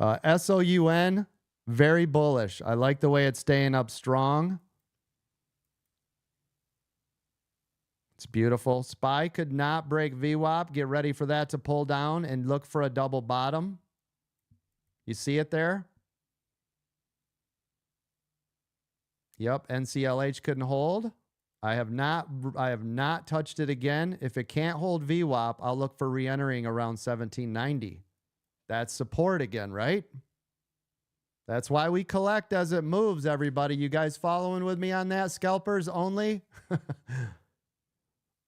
SOUN, very bullish. I like the way it's staying up strong. It's beautiful. SPY could not break VWAP. Get ready for that to pull down and look for a double bottom. You see it there? Yep, NCLH couldn't hold. I have not touched it again. If it can't hold VWAP, I'll look for re-entering around 1790. That's support again, right? That's why we collect as it moves, everybody. You guys following with me on that? Scalpers only?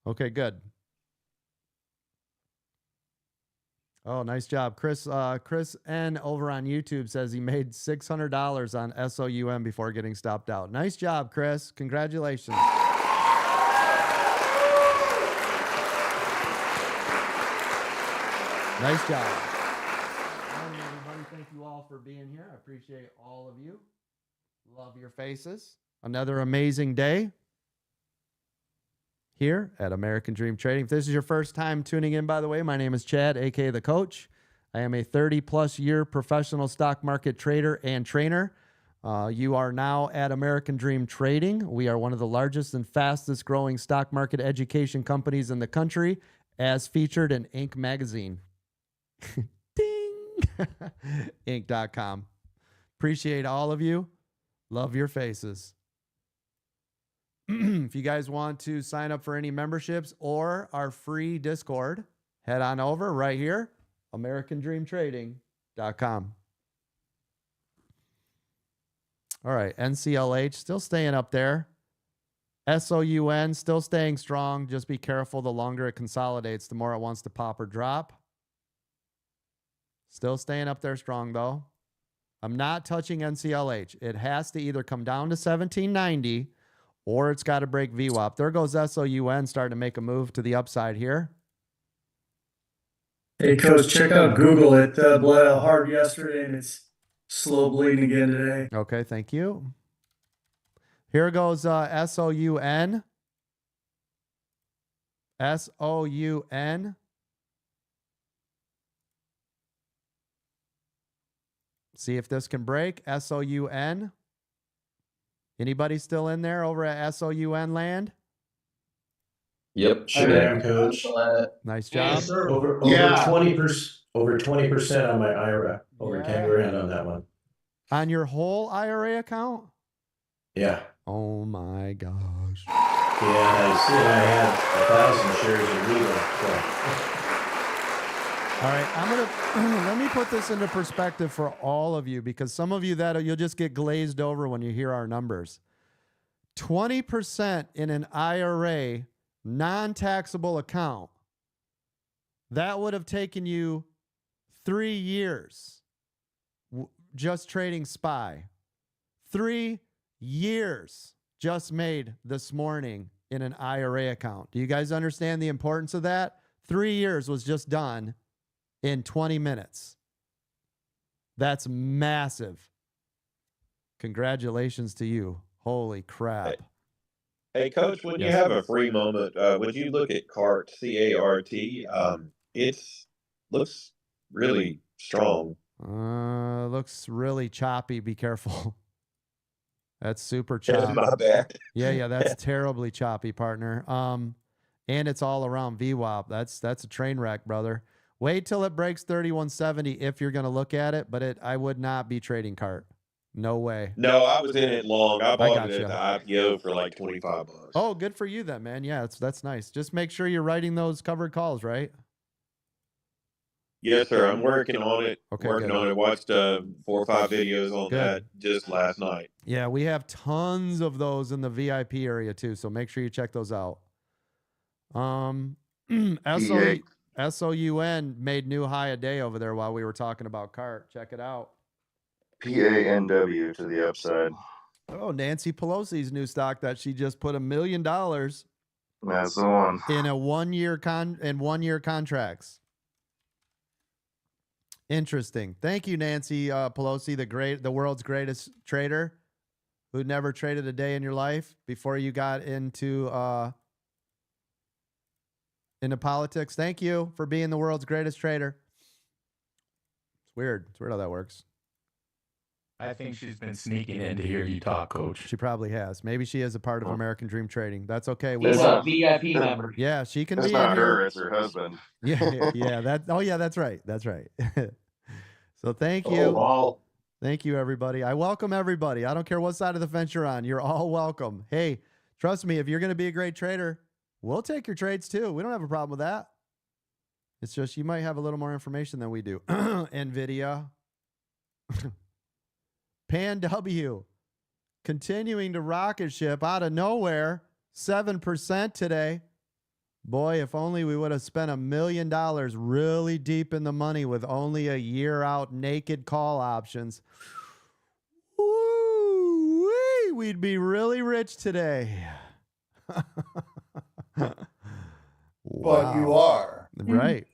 Okay, good. Oh, nice job. Chris N over on YouTube says he made $600 on SOUN before getting stopped out. Nice job, Chris. Congratulations. Nice job. Morning, everybody. Thank you all for being here. I appreciate all of you. Love your faces. Another amazing day here at American Dream Trading. If this is your first time tuning in, by the way, my name is Chad, aka The Coach. I am a 30-plus year professional stock market trader and trainer. You are now at American Dream Trading. We are one of the largest and fastest growing stock market education companies in the country, as featured in Inc. magazine. Ding! Inc.com. Appreciate all of you. Love your faces. If you guys want to sign up for any memberships or our free Discord, head on over right here, AmericanDreamTrading.com. All right, NCLH still staying up there. SOUN still staying strong. Just be careful. The longer it consolidates, the more it wants to pop or drop. Still staying up there strong, though. I'm not touching NCLH. It has to either come down to 1790 or it's got to break VWAP. There goes SOUN starting to make a move to the upside here. Hey, Coach, check out Google. It bled hard yesterday, and it's slow bleeding again today. Okay, thank you. Here goes SOUN. SOUN. See if this can break. SOUN. Anybody still in there over at SOUN land? Yep, I am, Coach. Nice job. Over 20% on my IRA. Over 10 grand on that one. On your whole IRA account? Yeah. Oh my gosh. Yeah, I see. I had 1,000 shares of Regal. All right, I'm gonna let me put this into perspective for all of you, because some of you that you'll just get glazed over when you hear our numbers. 20% in an IRA non-taxable account, that would have taken you 3 years just trading SPY. 3 years just made this morning in an IRA account. Do you guys understand the importance of that? 3 years was just done in 20 minutes. That's massive. Congratulations to you. Holy crap. Hey, Coach, when you Yes. have a free moment, would you look at CART, C-A-R-T? It's looks really strong. Looks really choppy. Be careful. That's super Yeah, choppy. my bad. Yeah, that's terribly choppy, partner. And it's all around VWAP. That's a train wreck, brother. Wait till it breaks 3170 if you're going to look at it, but I would not be trading CART. No way. No, I was in it long. I bought it gotcha. at the IPO for like $25. Oh, good for you then, man. Yeah, that's nice. Just make sure you're writing those covered calls, right? Yes, sir. I'm working on it. Okay, working good. on it. Watched 4 or 5 videos on Good. that just last night. Yeah, we have tons of those in the VIP area too, so make sure you check those out. SOUN made new high a day over there while we were talking about CART. Check it out. PANW to the upside. Oh, Nancy Pelosi's new stock that she just put $1 million That's the one. in a 1 year 1 year contracts. Interesting. Thank you, Nancy Pelosi, the world's greatest trader, who never traded a day in your life before you got into politics. Thank you for being the world's greatest trader. It's weird. It's weird how that works. I think she's been sneaking in to hear you talk, Coach. She probably has. Maybe she is a part of American Dream Trading. That's okay. He's a VIP member. Yeah, she can It's be not in her, here. it's her husband. Yeah. That's right. That's right. So thank you. Wow. Thank you, everybody. I welcome everybody. I don't care what side of the fence you're on. You're all welcome. Hey, trust me, if you're going to be a great trader, we'll take your trades too. We don't have a problem with that. It's just you might have a little more information than we do. NVIDIA. Pan W continuing to rocket ship out of nowhere, 7% today. Boy, if only we would have spent $1 million really deep in the money with only a year out naked call options. Woo-wee, we'd be really rich today. But you are. Right.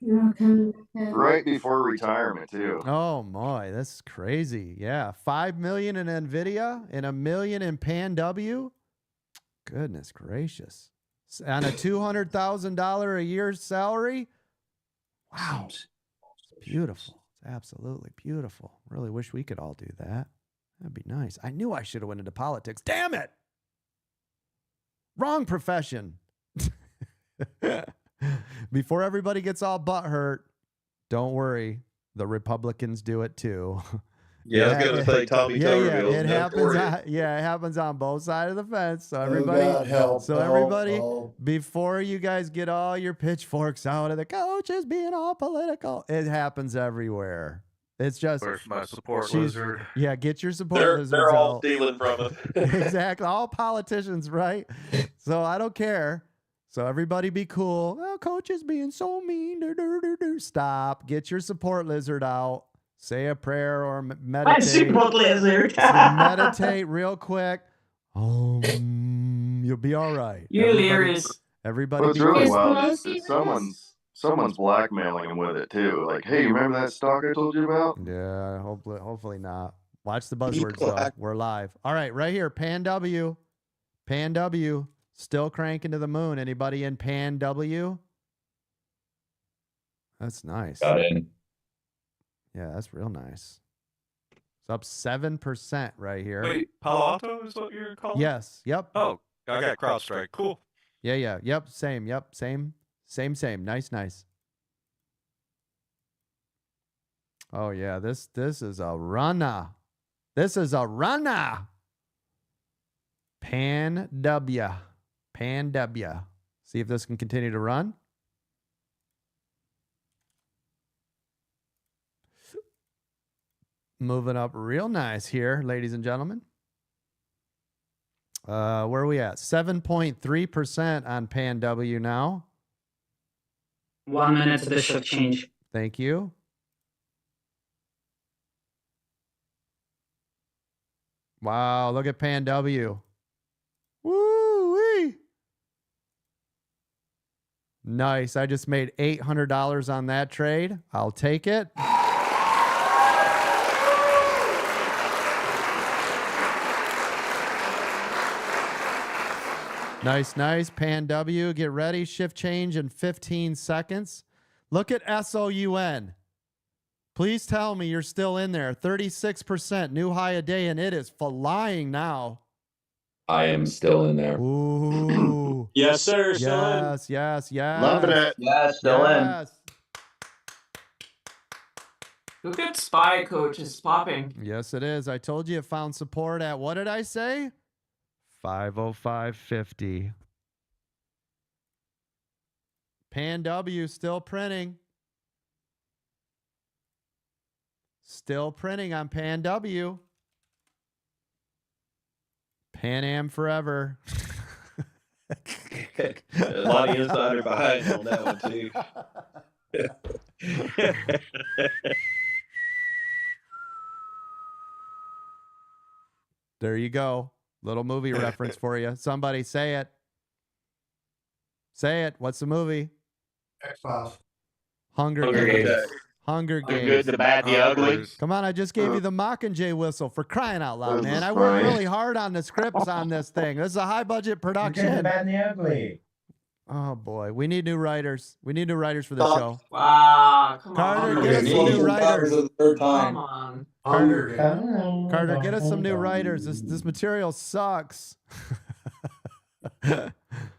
Right before retirement, too. Oh, my. That's crazy. Yeah. $5 million in NVIDIA and $1 million in Pan W. Goodness gracious. On a $200,000 a year salary. Wow. It's beautiful. It's absolutely beautiful. Really wish we could all do that. That'd be nice. I knew I should have went into politics. Damn it. Wrong profession. Before everybody gets all butthurt, don't worry. The Republicans do it too. Yeah, I was going to say Tommy Tuberville. It happens. It happens on both sides of the fence. So everybody, before you guys get all your pitchforks out of the coaches being all political, it happens everywhere. It's just Where's my support lizard? Yeah, get your support lizards They're all out. stealing from us. Exactly, all politicians, right? So I don't care. So everybody be cool. Oh, coach is being so mean. Stop. Get your support lizard out. Say a prayer or meditate. My support lizard. Meditate real quick. You'll be all right. You're hilarious. Everybody What's be really cool. wild is someone's blackmailing him with it, too. Like, hey, remember that stock I told you about? Yeah, hopefully not. Watch the buzzwords, though. We're live. All right, right here, Pan W. Pan W. Still cranking to the moon. Anybody in Pan W? That's nice. Got in. Yeah, that's real nice. It's up 7% right here. Wait, Palo Alto is what you're calling? Yes. Yep. Oh, I got CrowdStrike. Cool. Yeah. Yep. Same. Yep. Same. Nice. Oh yeah. This is a runner. Pan W. Pan W. See if this can continue to run. Moving up real nice here, ladies and gentlemen. Where are we at? 7.3% on Pan W now. 1 minute to the shift change. Thank you. Wow, look at Pan W. Woo-wee. Nice. I just made $800 on that trade. I'll take it. Nice, nice. Pan W, get ready. Shift change in 15 seconds. Look at SOUN. Please tell me you're still in there. 36%, new high a day, and it is flying now. I am still in there. Ooh. Yes, sir. Still in. Yes, yes, yes. Loving it. Yeah, still in. Look at Spy, Coach. It's popping. Yes, it is. I told you it found support at, what did I say? 505.50. Pan W still printing. Still printing on Pan W. Pan Am forever. A lot of insider behind on that one too. There you go. Little movie reference for you. Somebody say it. Say it. What's the movie? X-Files. Hunger Hunger Games. Games. Hunger The Games. good, the bad, the ugly. Come on, I just gave you the Mockingjay whistle for crying out loud, This man. is I worked funny. really hard on the scripts on this thing. This is a high budget production. bad, and the ugly. Oh boy, we need new writers. We need new writers for the show. Wow, come Carter, on. get us some new writers. For the third Come time. on. Carter, get us some new writers. This material sucks.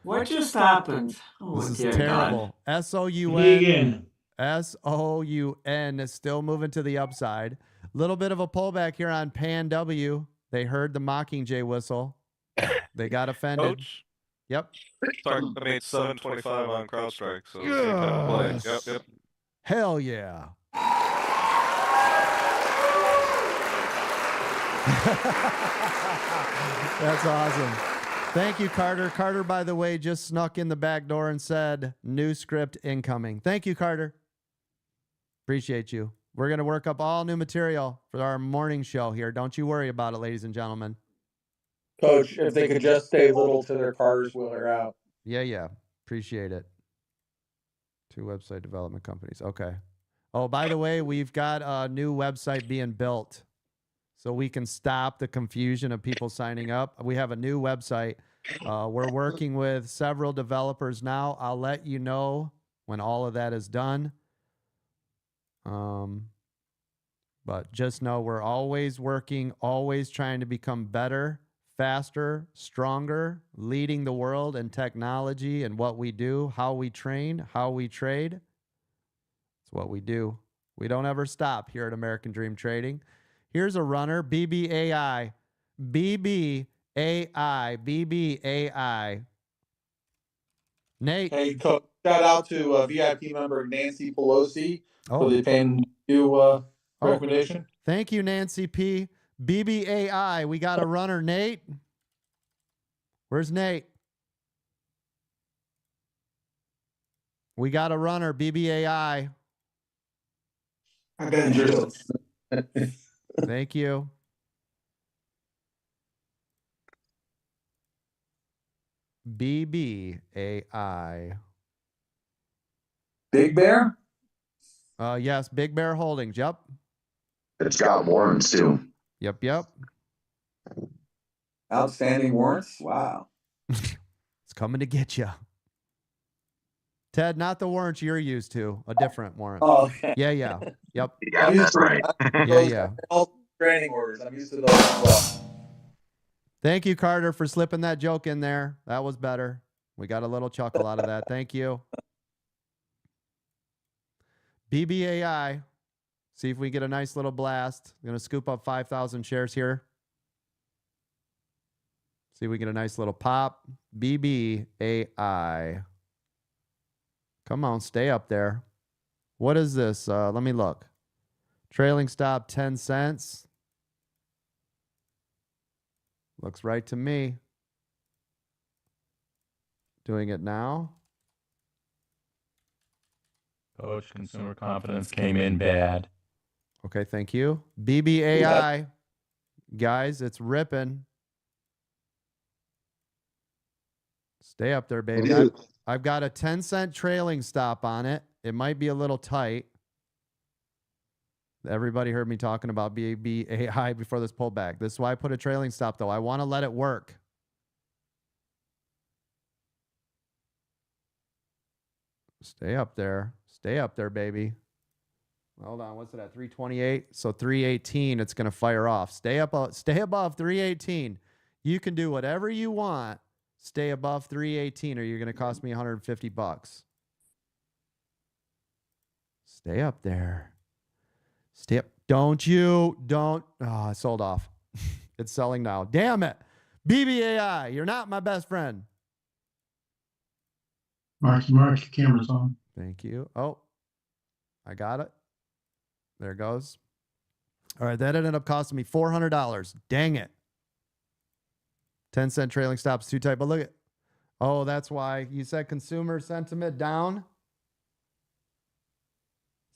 What just happened? Oh, This is dear terrible. SOUN. Vegan. SOUN is still moving to the upside. Little bit of a pullback here on Pan W. They heard the Mockingjay whistle. They got offended. Coach? Yep. I made 725 on CrowdStrike, so same kind of play. Yep, Yes. yep. Hell yeah. That's awesome. Thank you, Carter. Carter, by the way, just snuck in the back door and said, new script incoming. Thank you, Carter. Appreciate you. We're going to work up all new material for our morning show here. Don't you worry about it, ladies and gentlemen. Coach, if they could just stay little to their Carters will are out. Yeah, yeah. Appreciate it. 2 website development companies. Okay. Oh, by the way, we've got a new website being built so we can stop the confusion of people signing up. We have a new website. We're working with several developers now. I'll let you know when all of that is done. But just know we're always working, always trying to become better, faster, stronger, leading the world in technology and what we do, how we train, how we trade. It's what we do. We don't ever stop here at American Dream Trading. Here's a runner, BBAI. BBAI. BBAI. Nate. Hey, Coach, shout out to VIP member Nancy Pelosi Oh. for the Pan U recommendation. Thank you, Nancy P. BBAI. We got a runner, Nate. Where's Nate? We got a runner, BBAI. I got drills. Thank you. BBAI. Big Bear? Yes, Big Bear Holdings. Yep. It's got warrants too. Yep, yep. Outstanding warrants? Wow. It's coming to get you. Ted, not the warrants you're used to, a different warrant. Oh, okay. Yeah, yeah. Yep. Yeah, that's right. Yeah, yeah. All training orders. I'm used to those as well. Thank you, Carter, for slipping that joke in there. That was better. We got a little chuckle out of that. Thank you. BBAI. See if we get a nice little blast. I'm going to scoop up 5,000 shares here. See if we get a nice little pop. BBAI. Come on, stay up there. What is this? Let me look. Trailing stop 10 cents. Looks right to me. Doing it now. Coach, consumer confidence came in bad. Okay, thank you. BBAI. Guys, it's ripping. Stay up there, baby. I've got a 10-cent trailing stop on it. It might be a little tight. Everybody heard me talking about BBAI before this pullback. This is why I put a trailing stop, though. I want to let it work. Stay up there. Stay up there, baby. Hold on. What's it at? 328. So 318, it's going to fire off. Stay above 318. You can do whatever you want. Stay above 318 or you're going to cost me $150. Stay up there. Stay up. Don't. Oh, I sold off. It's selling now. Damn it. BBAI, you're not my best friend. Mark, camera's on. Thank you. Oh, I got it. There it goes. All right, that ended up costing me $400. Dang it. 10-cent trailing stops too tight, but look at. Oh, that's why you said consumer sentiment down. Is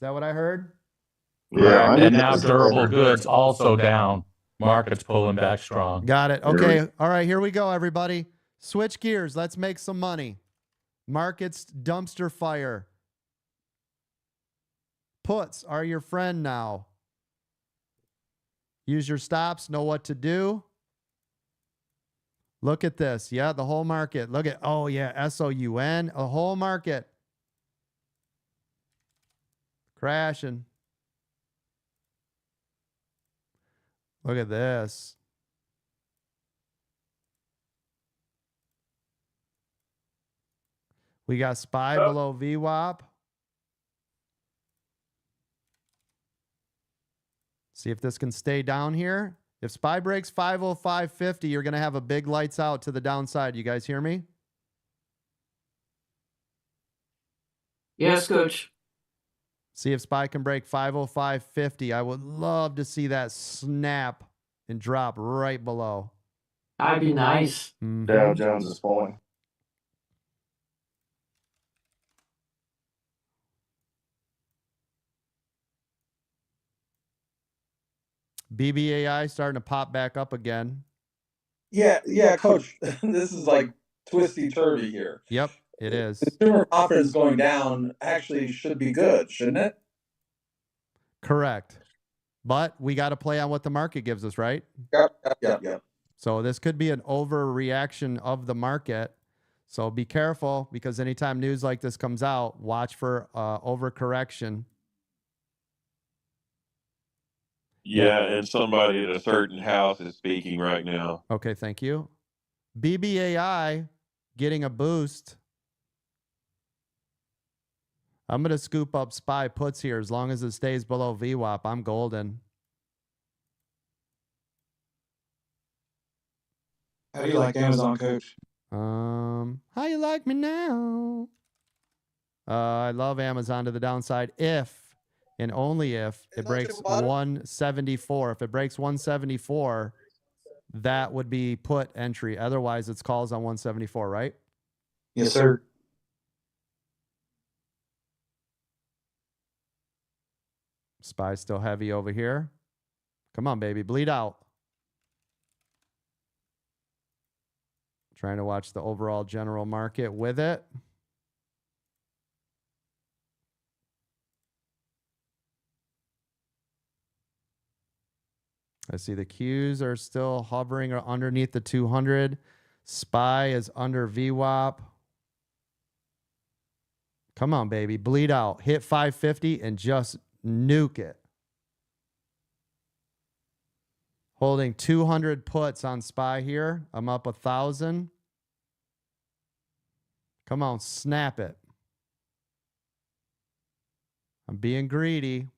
that what I heard? Yeah, and now durable goods also down. Market's pulling back strong. Got it. Okay. All right, here we go, everybody. Switch gears. Let's make some money. Markets dumpster fire. Puts are your friend now. Use your stops. Know what to do. Look at this. Yeah, the whole market. Look at, oh, yeah, SOUN, a whole market. Crashing. Look at this. We got SPY below VWAP. See if this can stay down here. If SPY breaks 505.50, you're going to have a big lights out to the downside. You guys hear me? Yes, coach. See if SPY can break 505.50. I would love to see that snap and drop right below. That'd be nice. Dow Jones is falling. BBAI starting to pop back up again. Yeah, coach. This is like twisty turvy here. Yep, it is. Consumer confidence going down actually should be good, shouldn't it? Correct. But we got to play on what the market gives us, right? Yep. So this could be an overreaction of the market. So be careful because anytime news like this comes out, watch for overcorrection. Yeah, and somebody at a certain house is speaking right now. Okay, thank you. BBAI getting a boost. I'm going to scoop up SPY puts here. As long as it stays below VWAP, I'm golden. How do you like Amazon, coach? How you like me now? I love Amazon to the downside if and only if it breaks 174. If it breaks 174, that would be put entry. Otherwise, it's calls on 174, right? Yes, sir. SPY still heavy over here. Come on, baby. Bleed out. Trying to watch the overall general market with it. I see the Qs are still hovering underneath the 200. SPY is under VWAP. Come on, baby. Bleed out. Hit 550 and just nuke it. Holding 200 puts on SPY here. I'm up 1,000. Come on, snap it. I'm being greedy.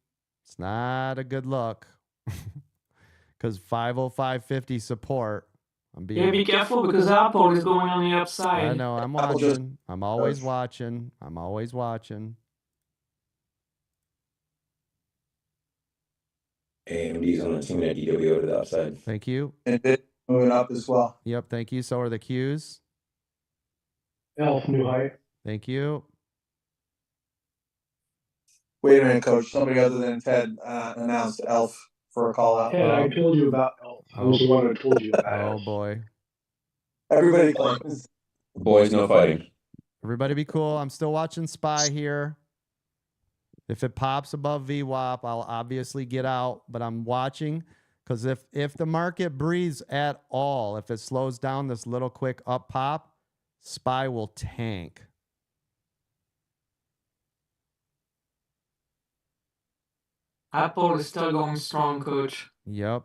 It's not a good look. Because 505.50 support. I'm Yeah, being. be careful because Apple is going on the I upside. know. I'm Apple just- watching. I'm always watching. I'm always watching. AMD's on the 2-minute EWO to the upside. Thank you. And it moving up as well. Yep. Thank you. So are the Qs. Elf new height. Thank you. Wait a minute, Coach. Somebody other than Ted announced Elf for a call out. Ted, I told you about Elf. I was the one who told you about Oh Elf. boy. Everybody claims. Boys, no fighting. Everybody be cool. I'm still watching Spy here. If it pops above VWAP, I'll obviously get out, but I'm watching because if the market breathes at all, if it slows down this little quick up pop, Spy will tank. Apple is still going strong, Coach. Yep,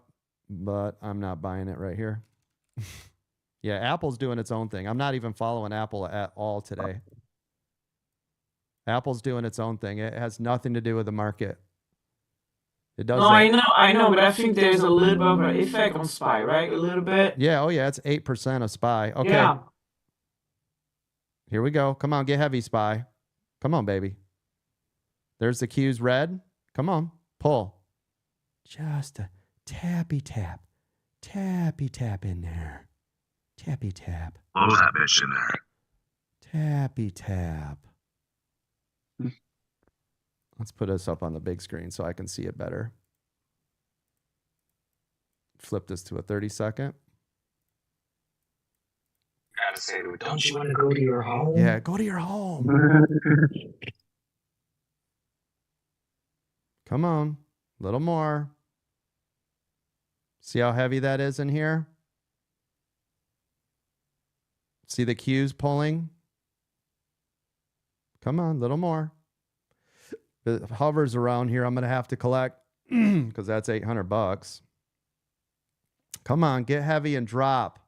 but I'm not buying it right here. Yeah, Apple's doing its own thing. I'm not even following Apple at all today. Apple's doing its own thing. It has nothing to do with the market. It does. No, I know, but I think there's a little bit of an effect on Spy, right? A little bit. Yeah, oh yeah, it's 8% of Spy. Okay. Yeah. Here we go. Come on, get heavy, Spy. Come on, baby. There's the Q's red. Come on, pull. Just a tappy tap. Tappy tap in there. Tappy tap. Love that bitch in there. Tappy tap. Let's put this up on the big screen so I can see it better. Flip this to a 30-second. Gotta say, don't you want to go to your home? Yeah, go to your home. Come on. A little more. See how heavy that is in here? See the Q's pulling? Come on, a little more. If it hovers around here, I'm going to have to collect because that's $800. Come on, get heavy and drop.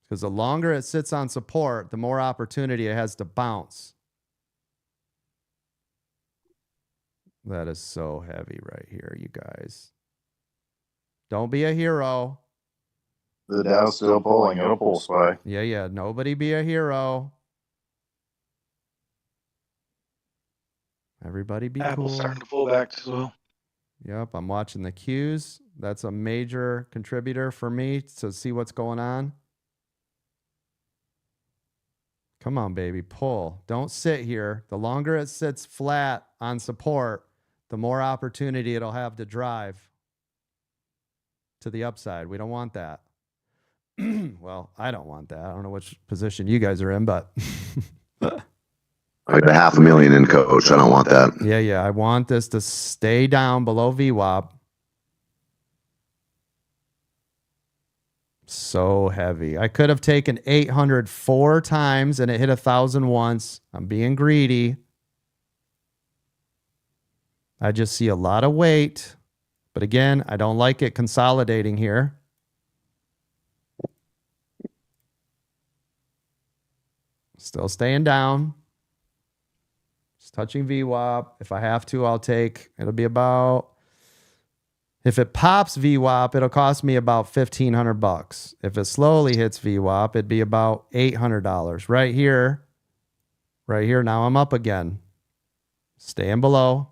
Because the longer it sits on support, the more opportunity it has to bounce. That is so heavy right here, you guys. Don't be a hero. The Dow's still pulling. It'll pull Spy. Yeah. Nobody be a hero. Everybody be Apple's cool. starting to pull back as well. Yep, I'm watching the Qs. That's a major contributor for me to see what's going on. Come on, baby, pull. Don't sit here. The longer it sits flat on support, the more opportunity it'll have to drive to the upside. We don't want that. Well, I don't want that. I don't know which position you guys are in, but I got $500,000 in, Coach. I don't want that. yeah. I want this to stay down below VWAP. So heavy. I could have taken 800 4 times and it hit 1,000 once. I'm being greedy. I just see a lot of weight. But again, I don't like it consolidating here. Still staying down. Just touching VWAP. If I have to, I'll take, it'll be about, if it pops VWAP, it'll cost me about $1,500. If it slowly hits VWAP, it'd be about $800. Right here. Now I'm up again. Staying below.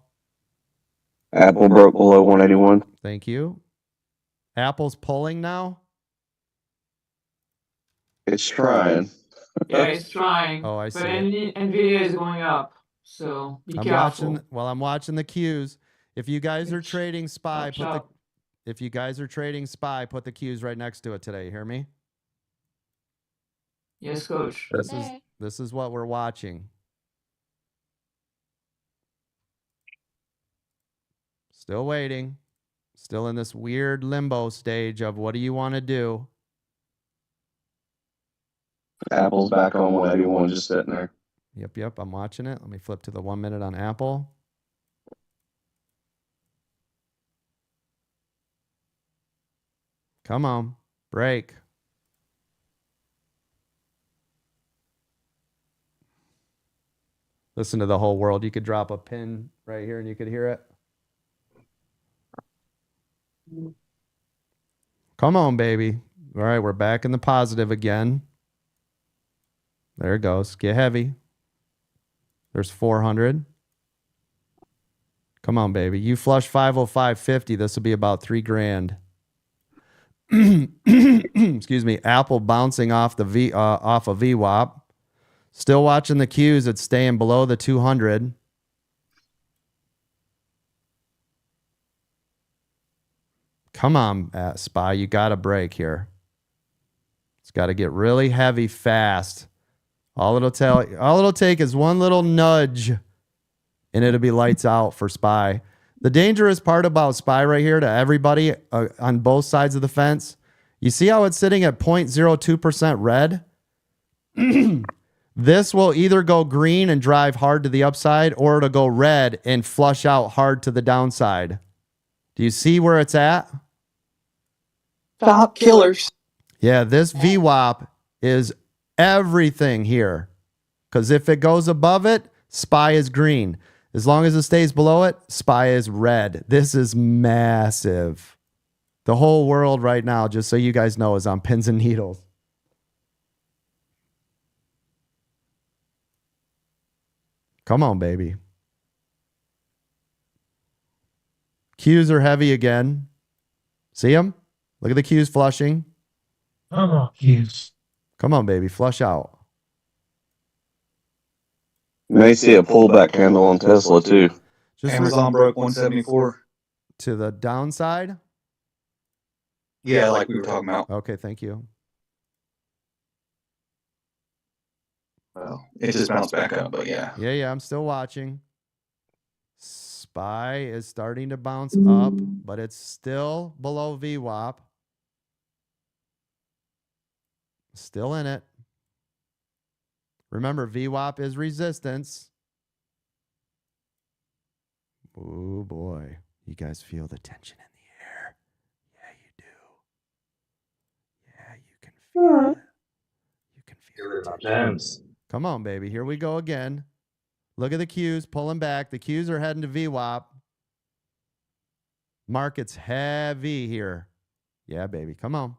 Apple broke below 181. Thank you. Apple's pulling now. It's trying. Yeah, it's trying. Oh, I But see. Nvidia is going up, so be careful. I'm watching the Qs. If you guys are trading Spy, put the Qs right next to it today. You hear me? Yes, Coach. This is what we're watching. Still waiting. Still in this weird limbo stage of what do you want to do? Apple's back on 181, just sitting there. Yep. I'm watching it. Let me flip to the 1 minute on Apple. Come on. Break. Listen to the whole world. You could drop a pin right here and you could hear it. Come on, baby. All right, we're back in the positive again. There it goes. Get heavy. There's 400. Come on, baby. You flush 505.50. This will be about $3,000. Excuse me. Apple bouncing off the off of VWAP. Still watching the Qs. It's staying below the 200. Come on, SPY. You got to break here. It's got to get really heavy fast. All it'll take is one little nudge, and it'll be lights out for SPY. The dangerous part about SPY right here to everybody on both sides of the fence, you see how it's sitting at 0.02% red? This will either go green and drive hard to the upside, or it'll go red and flush out hard to the downside. Do you see where it's at? Top killers. Yeah, this VWAP is everything here. Because if it goes above it, SPY is green. As long as it stays below it, SPY is red. This is massive. The whole world right now, just so you guys know, is on pins and needles. Come on, baby. Qs are heavy again. See them? Look at the Qs flushing. Oh, Qs. Come on, baby. Flush out. You may see a pullback candle on Tesla too. Amazon broke 174. To the downside? Yeah, like we were talking about. Okay, thank you. Well, it just bounced back up, but yeah. Yeah, I'm still watching. SPY is starting to bounce up, but it's still below VWAP. Still in it. Remember, VWAP is resistance. Oh, boy. You guys feel the tension in the air. Yeah, you do. Yeah, you can feel it. You can feel the tension. Come on, baby. Here we go again. Look at the Qs pulling back. The Qs are heading to VWAP. Market's heavy here. Yeah, baby. Come on.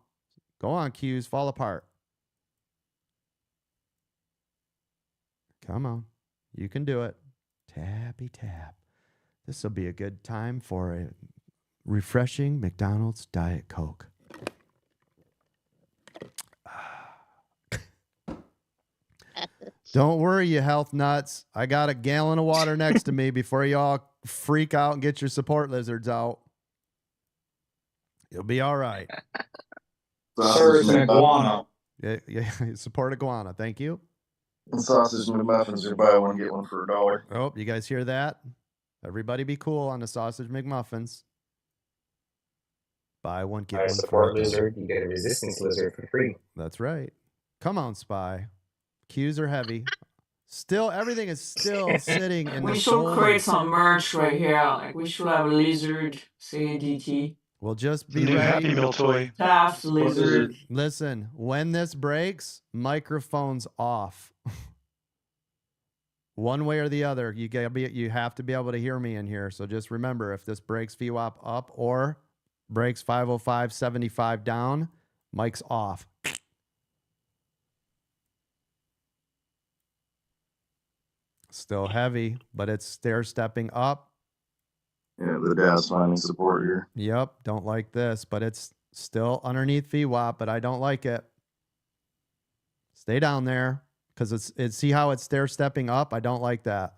Go on, Qs. Fall apart. Come on. You can do it. Tappy tap. This will be a good time for a refreshing McDonald's Diet Coke. Don't worry, you health nuts. I got a gallon of water next to me before you all freak out and get your support lizards out. You'll be all right. Sausage iguana. Yeah, support iguana. Thank you. And sausage McMuffins, you buy one, get one for $1. Oh, you guys hear that? Everybody be cool on the sausage McMuffins. Buy one, get one support for $1. lizard, you get a resistance lizard for free. That's right. Come on, SPY. Qs are heavy. Still, everything is still sitting in the We should shoulder. create some merch right here. Like we should have a lizard, say DT. We'll just be New ready. Happy Meal toy. Taft lizard. Listen, when this breaks, microphones off. One way or the other, you have to be able to hear me in here. So just remember, if this breaks VWAP up or breaks 505.75 down, mic's off. Still heavy, but it's stair stepping up. Yeah, the Dow's finding support here. Yep, don't like this, but it's still underneath VWAP, but I don't like it. Stay down there because it's see how it's stair stepping up? I don't like that.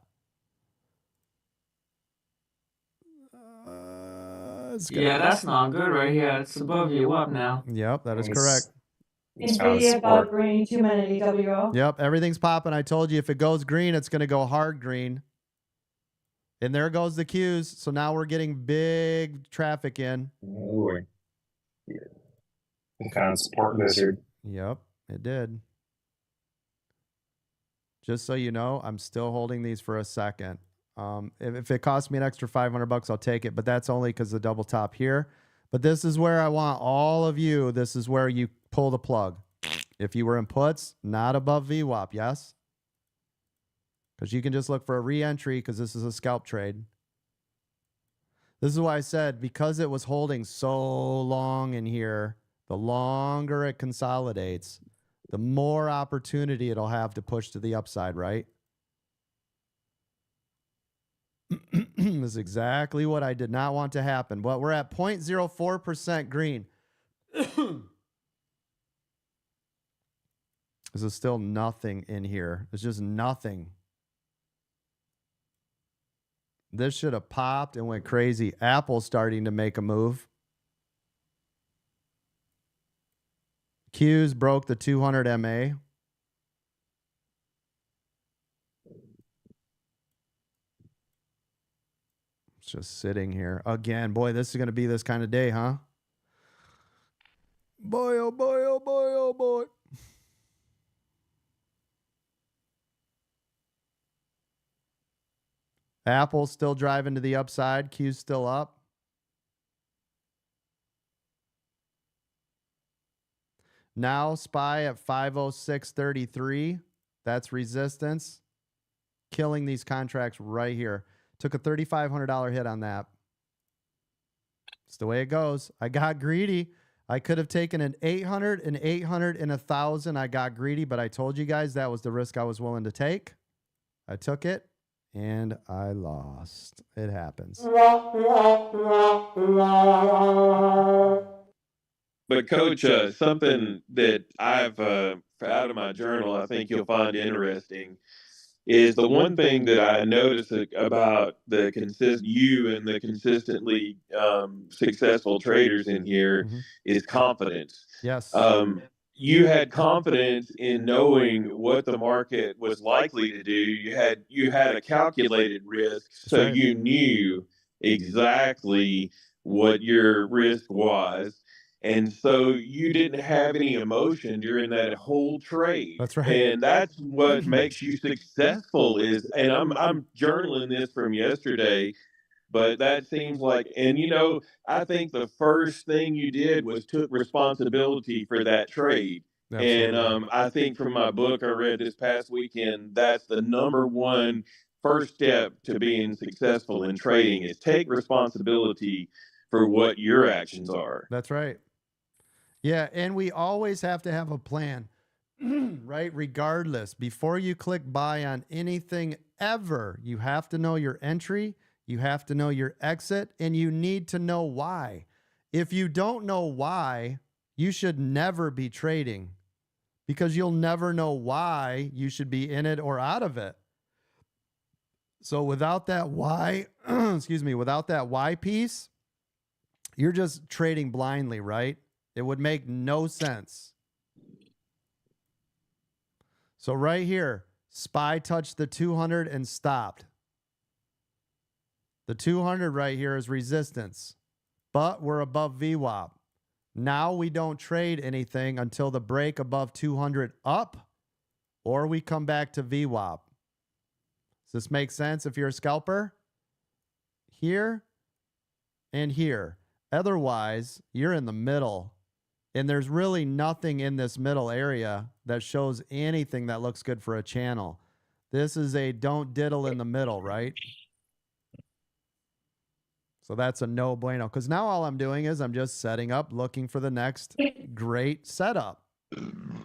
Yeah, that's not good right here. It's above you up now. Yep, that is correct. NVIDIA got green, 2 minute EWO. Yep, everything's popping. I told you if it goes green, it's going to go hard green. And there goes the Qs. So now we're getting big traffic in. Ooh. Yeah. Kind of support lizard. Yep, it did. Just so you know, I'm still holding these for a second. If it costs me an extra $500, I'll take it. But that's only because the double top here. But this is where I want all of you. This is where you pull the plug. If you were in puts, not above VWAP, yes? Because you can just look for a re-entry because this is a scalp trade. This is why I said, because it was holding so long in here, the longer it consolidates, the more opportunity it'll have to push to the upside, right? This is exactly what I did not want to happen. But we're at 0.04% green. This is still nothing in here. There's just nothing. This should have popped and went crazy. Apple's starting to make a move. Q's broke the 200 MA. It's just sitting here. Again, boy, this is going to be this kind of day, huh? Boy, oh boy, oh boy, oh boy. Apple's still driving to the upside. Q's still up. Now SPY at 506.33. That's resistance. Killing these contracts right here. Took a $3,500 hit on that. It's the way it goes. I got greedy. I could have taken an 800, an 800, and 1,000. I got greedy, but I told you guys that was the risk I was willing to take. I took it, and I lost. It happens. But Coach, something that I've out of my journal, I think you'll find interesting, is the one thing that I noticed about the you and the consistently successful traders in here is confidence. Yes. You had confidence in knowing what the market was likely to do. You had a calculated risk, so right. you knew exactly what your risk was. And so you didn't have any emotion during that whole trade. That's right. And that's what makes you successful and I'm journaling this from yesterday, but that seems like, and I think the first thing you did was took responsibility for that trade. Absolutely. And I think from my book I read this past weekend, that's the number one first step to being successful in trading is take responsibility for what your actions are. That's right. Yeah, and we always have to have a plan, right? Regardless, before you click buy on anything ever, you have to know your entry, you have to know your exit, and you need to know why. If you don't know why, you should never be trading because you'll never know why you should be in it or out of it. So without that why, without that why piece, you're just trading blindly, right? It would make no sense. So right here, SPY touched the 200 and stopped. The 200 right here is resistance, but we're above VWAP. Now we don't trade anything until the break above 200 up, or we come back to VWAP. Does this make sense if you're a scalper? Here and here. Otherwise, you're in the middle. And there's really nothing in this middle area that shows anything that looks good for a channel. This is a don't diddle in the middle, right? So that's a no bueno. Because now all I'm doing is I'm just setting up, looking for the next great setup.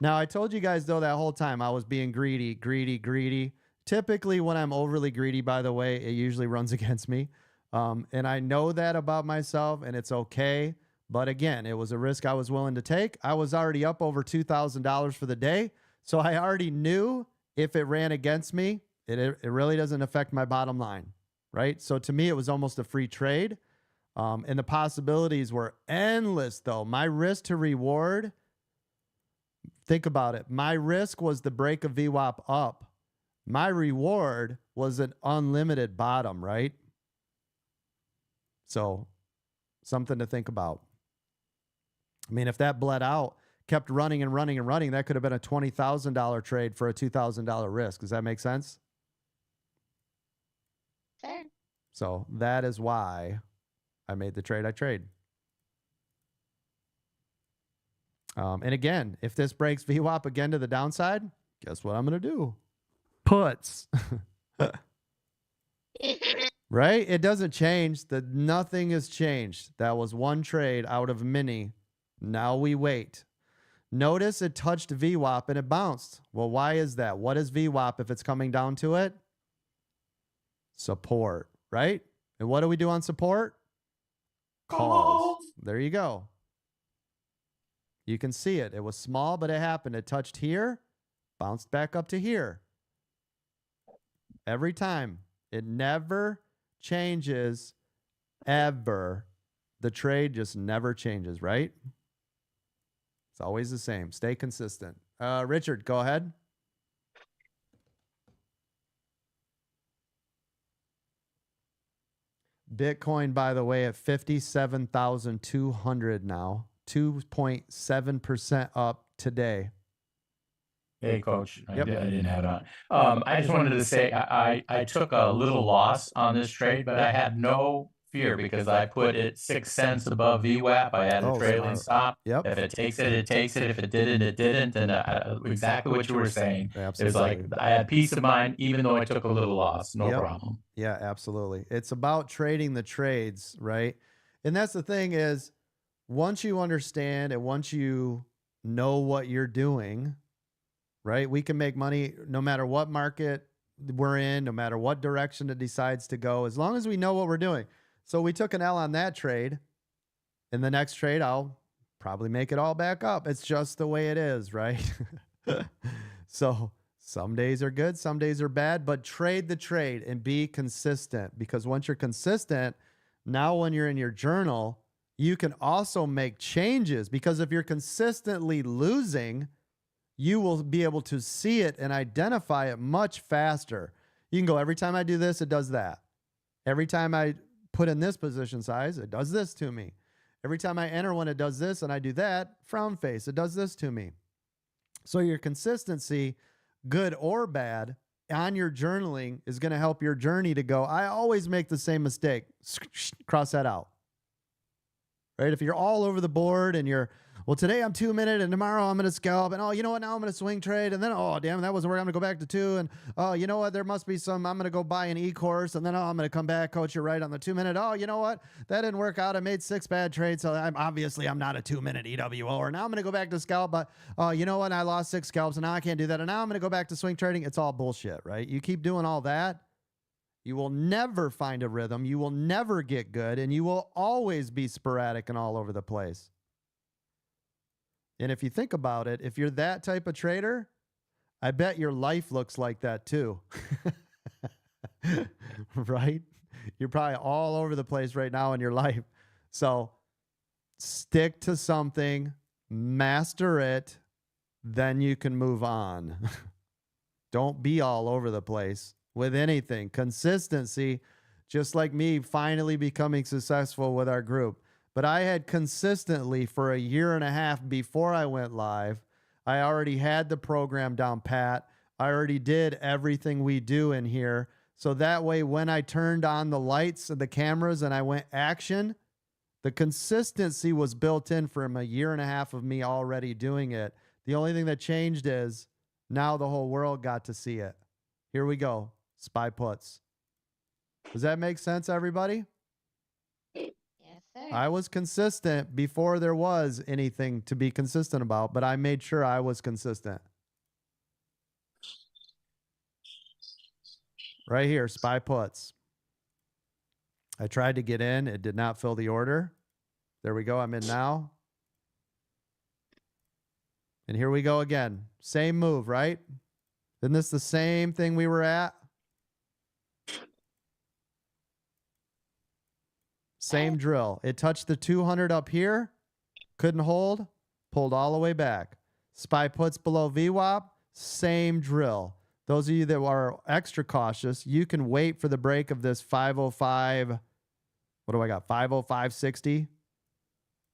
Now, I told you guys, though, that whole time I was being greedy, greedy, greedy. Typically, when I'm overly greedy, by the way, it usually runs against me. And I know that about myself, and it's okay. But again, it was a risk I was willing to take. I was already up over $2,000 for the day. So I already knew if it ran against me, it really doesn't affect my bottom line, right? So to me, it was almost a free trade. And the possibilities were endless, though. My risk to reward, think about it. My risk was the break of VWAP up. My reward was an unlimited bottom, right? So something to think about. I mean, if that bled out, kept running and running and running, that could have been a $20,000 trade for a $2,000 risk. Does that make sense? Sure. So that is why I made the trade I trade. And again, if this breaks VWAP again to the downside, guess what I'm going to do? Puts. Right? It doesn't change. Nothing has changed. That was one trade out of many. Now we wait. Notice it touched VWAP and it bounced. Well, why is that? What is VWAP if it's coming down to it? Support, right? And what do we do on support? Calls. There you go. You can see it. It was small, but it happened. It touched here, bounced back up to here. Every time. It never changes, ever. The trade just never changes, right? It's always the same. Stay consistent. Richard, go ahead. Bitcoin, by the way, at 57,200 now. 2.7% up today. Hey, Coach. Yep. I didn't have it on. I just wanted to say I took a little loss on this trade, but I had no fear because I put it 6 cents above VWAP. I had a trailing stop. Yep. If it takes it, it takes it. If it didn't, it didn't. And exactly what you were saying. Absolutely. It's like I had peace of mind, even though I took a little loss. No problem. Yeah, absolutely. It's about trading the trades, right? And that's the thing is, once you understand and once you know what you're doing, right? We can make money no matter what market we're in, no matter what direction it decides to go, as long as we know what we're doing. So we took an L on that trade. In the next trade, I'll probably make it all back up. It's just the way it is, right? So some days are good, some days are bad, but trade the trade and be consistent, because once you're consistent, now when you're in your journal, you can also make changes, because if you're consistently losing, you will be able to see it and identify it much faster. You can go, every time I do this, it does that. Every time I put in this position size, it does this to me. Every time I enter one, it does this, and I do that, frown face, it does this to me. So your consistency, good or bad, on your journaling is going to help your journey to go, I always make the same mistake. Cross that out. Right? If you're all over the board and you're, well, today I'm 2 minute and tomorrow I'm going to scalp, and oh, you know what, now I'm going to swing trade, and then, oh, damn, that wasn't working, I'm going to go back to 2, and oh, you know what, there must be some, I'm going to go buy an e-course, and then, oh, I'm going to come back, coach, you're right on the 2 minute, oh, you know what, that didn't work out, I made 6 bad trades, so I'm not a 2 minute EWO, or now I'm going to go back to scalp, but oh, you know what, I lost 6 scalps, and now I can't do that, and now I'm going to go back to swing trading. It's all bullshit, right? You keep doing all that, you will never find a rhythm, you will never get good, and you will always be sporadic and all over the place. And if you think about it, if you're that type of trader, I bet your life looks like that too. Right? You're probably all over the place right now in your life. So stick to something, master it, then you can move on. Don't be all over the place with anything. Consistency, just like me finally becoming successful with our group. But I had consistently for a year and a half before I went live, I already had the program down pat. I already did everything we do in here. So that way, when I turned on the lights and the cameras and I went action, the consistency was built in from a year and a half of me already doing it. The only thing that changed is now the whole world got to see it. Here we go. SPY puts. Does that make sense, everybody? I was consistent before there was anything to be consistent about, but I made sure I was consistent. Right here, SPY puts. I tried to get in. It did not fill the order. There we go. I'm in now. And here we go again. Same move, right? Isn't this the same thing we were at? Same drill. It touched the 200 up here, couldn't hold, pulled all the way back. SPY puts below VWAP, same drill. Those of you that are extra cautious, you can wait for the break of this 505. What do I got? 505.60,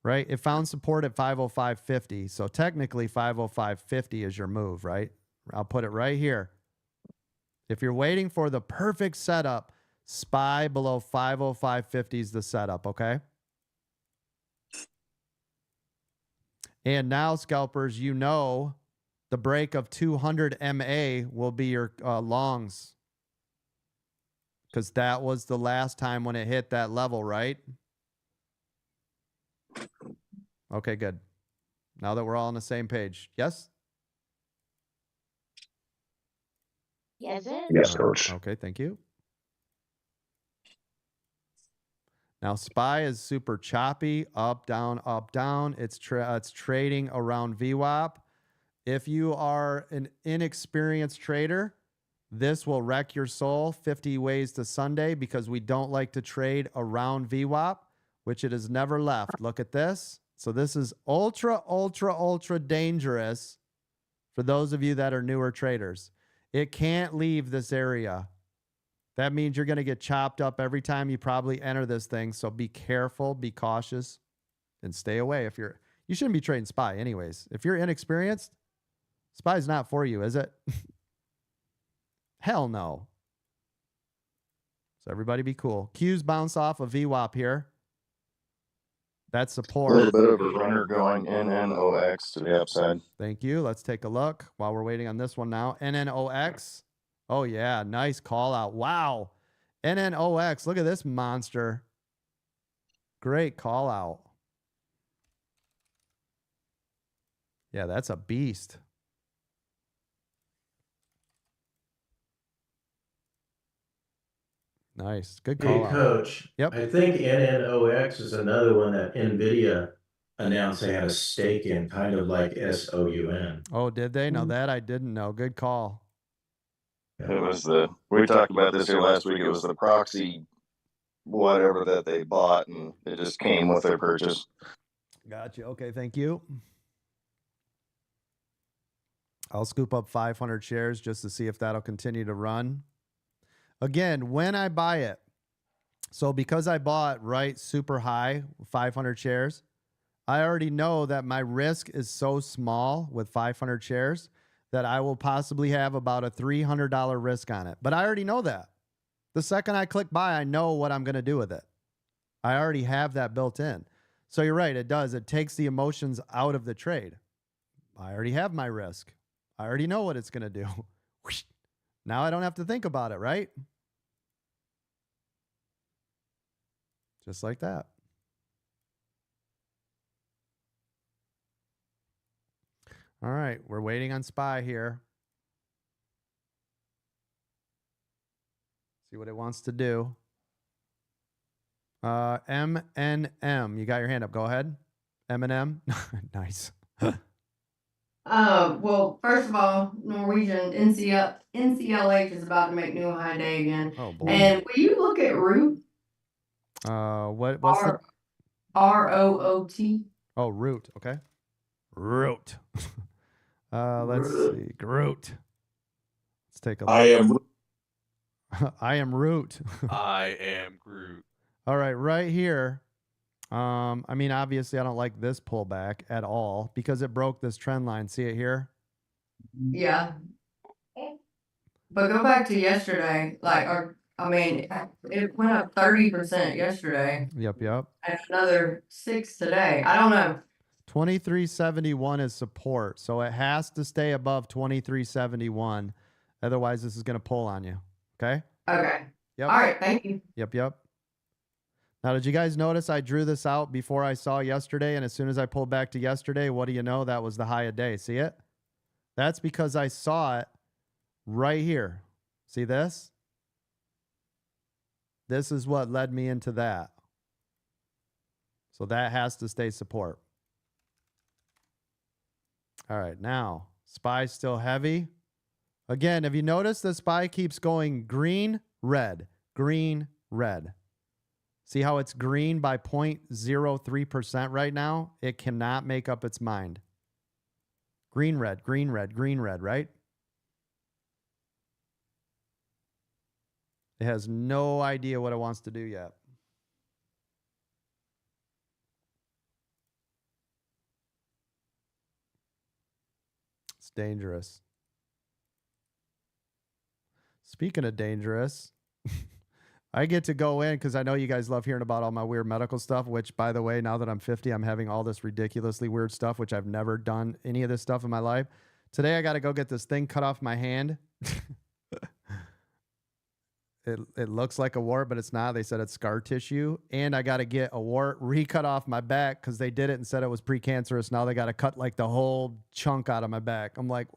right? It found support at 505.50. So technically 505.50 is your move, right? I'll put it right here. If you're waiting for the perfect setup, SPY below 505.50 is the setup, okay? And now, scalpers, you know the break of 200 MA will be your longs, because that was the last time when it hit that level, right? Okay, good. Now that we're all on the same page. Yes? Yes, it. Yes, coach. Okay, thank you. Now, SPY is super choppy, up, down, up, down. It's trading around VWAP. If you are an inexperienced trader, this will wreck your soul. 50 ways to Sunday, because we don't like to trade around VWAP, which it has never left. Look at this. So this is ultra, ultra, ultra dangerous for those of you that are newer traders. It can't leave this area. That means you're going to get chopped up every time you probably enter this thing. So be careful, be cautious, and stay away. You shouldn't be trading SPY anyways. If you're inexperienced, SPY is not for you, is it? Hell no. So everybody be cool. Q's bounce off of VWAP here. That's A support. little bit of a runner going NNOX to the upside. Thank you. Let's take a look while we're waiting on this one now. NNOX. Oh, yeah. Nice call out. Wow. NNOX. Look at this monster. Great call out. Yeah, that's a beast. Nice. Good call Hey, out. Coach. Yep. I think NNOX is another one that NVIDIA announced they had a stake in, kind of like SOUN. Oh, did they? No, that I didn't know. Good call. It was we talked about this here last week. It was the proxy, whatever that they bought, and it just came with their purchase. Gotcha. Okay, thank you. I'll scoop up 500 shares just to see if that'll continue to run. Again, when I buy it, so because I bought right super high, 500 shares, I already know that my risk is so small with 500 shares that I will possibly have about a $300 risk on it. But I already know that. The second I click buy, I know what I'm going to do with it. I already have that built in. So you're right, it does. It takes the emotions out of the trade. I already have my risk. I already know what it's going to do. Now I don't have to think about it, right? Just like that. All right, we're waiting on SPY here. See what it wants to do. MNM, you got your hand up. Go ahead. M&M. Nice. Well, first of all, Norwegian NCLH is about to make new high day again. Oh boy. And will you look at Root? What's the ROOT? Oh, Root. Okay. Root. Let's see. Groot. Let's take a look. I am. I am Root. I am Groot. All right, right here. I mean, obviously, I don't like this pullback at all because it broke this trend line. See it here? Yeah. But go back to yesterday. It went up 30% yesterday. Yep. And another 6 today. I don't know. 2371 is support, so it has to stay above 2371. Otherwise, this is going to pull on you. Okay? Okay. Yep. All right. Thank you. Yep. Now, did you guys notice I drew this out before I saw yesterday? And as soon as I pulled back to yesterday, what do you know? That was the high of day. See it? That's because I saw it right here. See this? This is what led me into that. So that has to stay support. All right, now, SPY's still heavy. Again, have you noticed the SPY keeps going green, red, green, red? See how it's green by 0.03% right now? It cannot make up its mind. Green, red, green, red, green, red, right? It has no idea what it wants to do yet. It's dangerous. Speaking of dangerous, I get to go in because I know you guys love hearing about all my weird medical stuff, which, by the way, now that I'm 50, I'm having all this ridiculously weird stuff, which I've never done any of this stuff in my life. Today, I got to go get this thing cut off my hand. it looks like a wart, but it's not. They said it's scar tissue, and I got to get a wart recut off my back because they did it and said it was precancerous. Now they got to cut like the whole chunk out of my back. I'm like,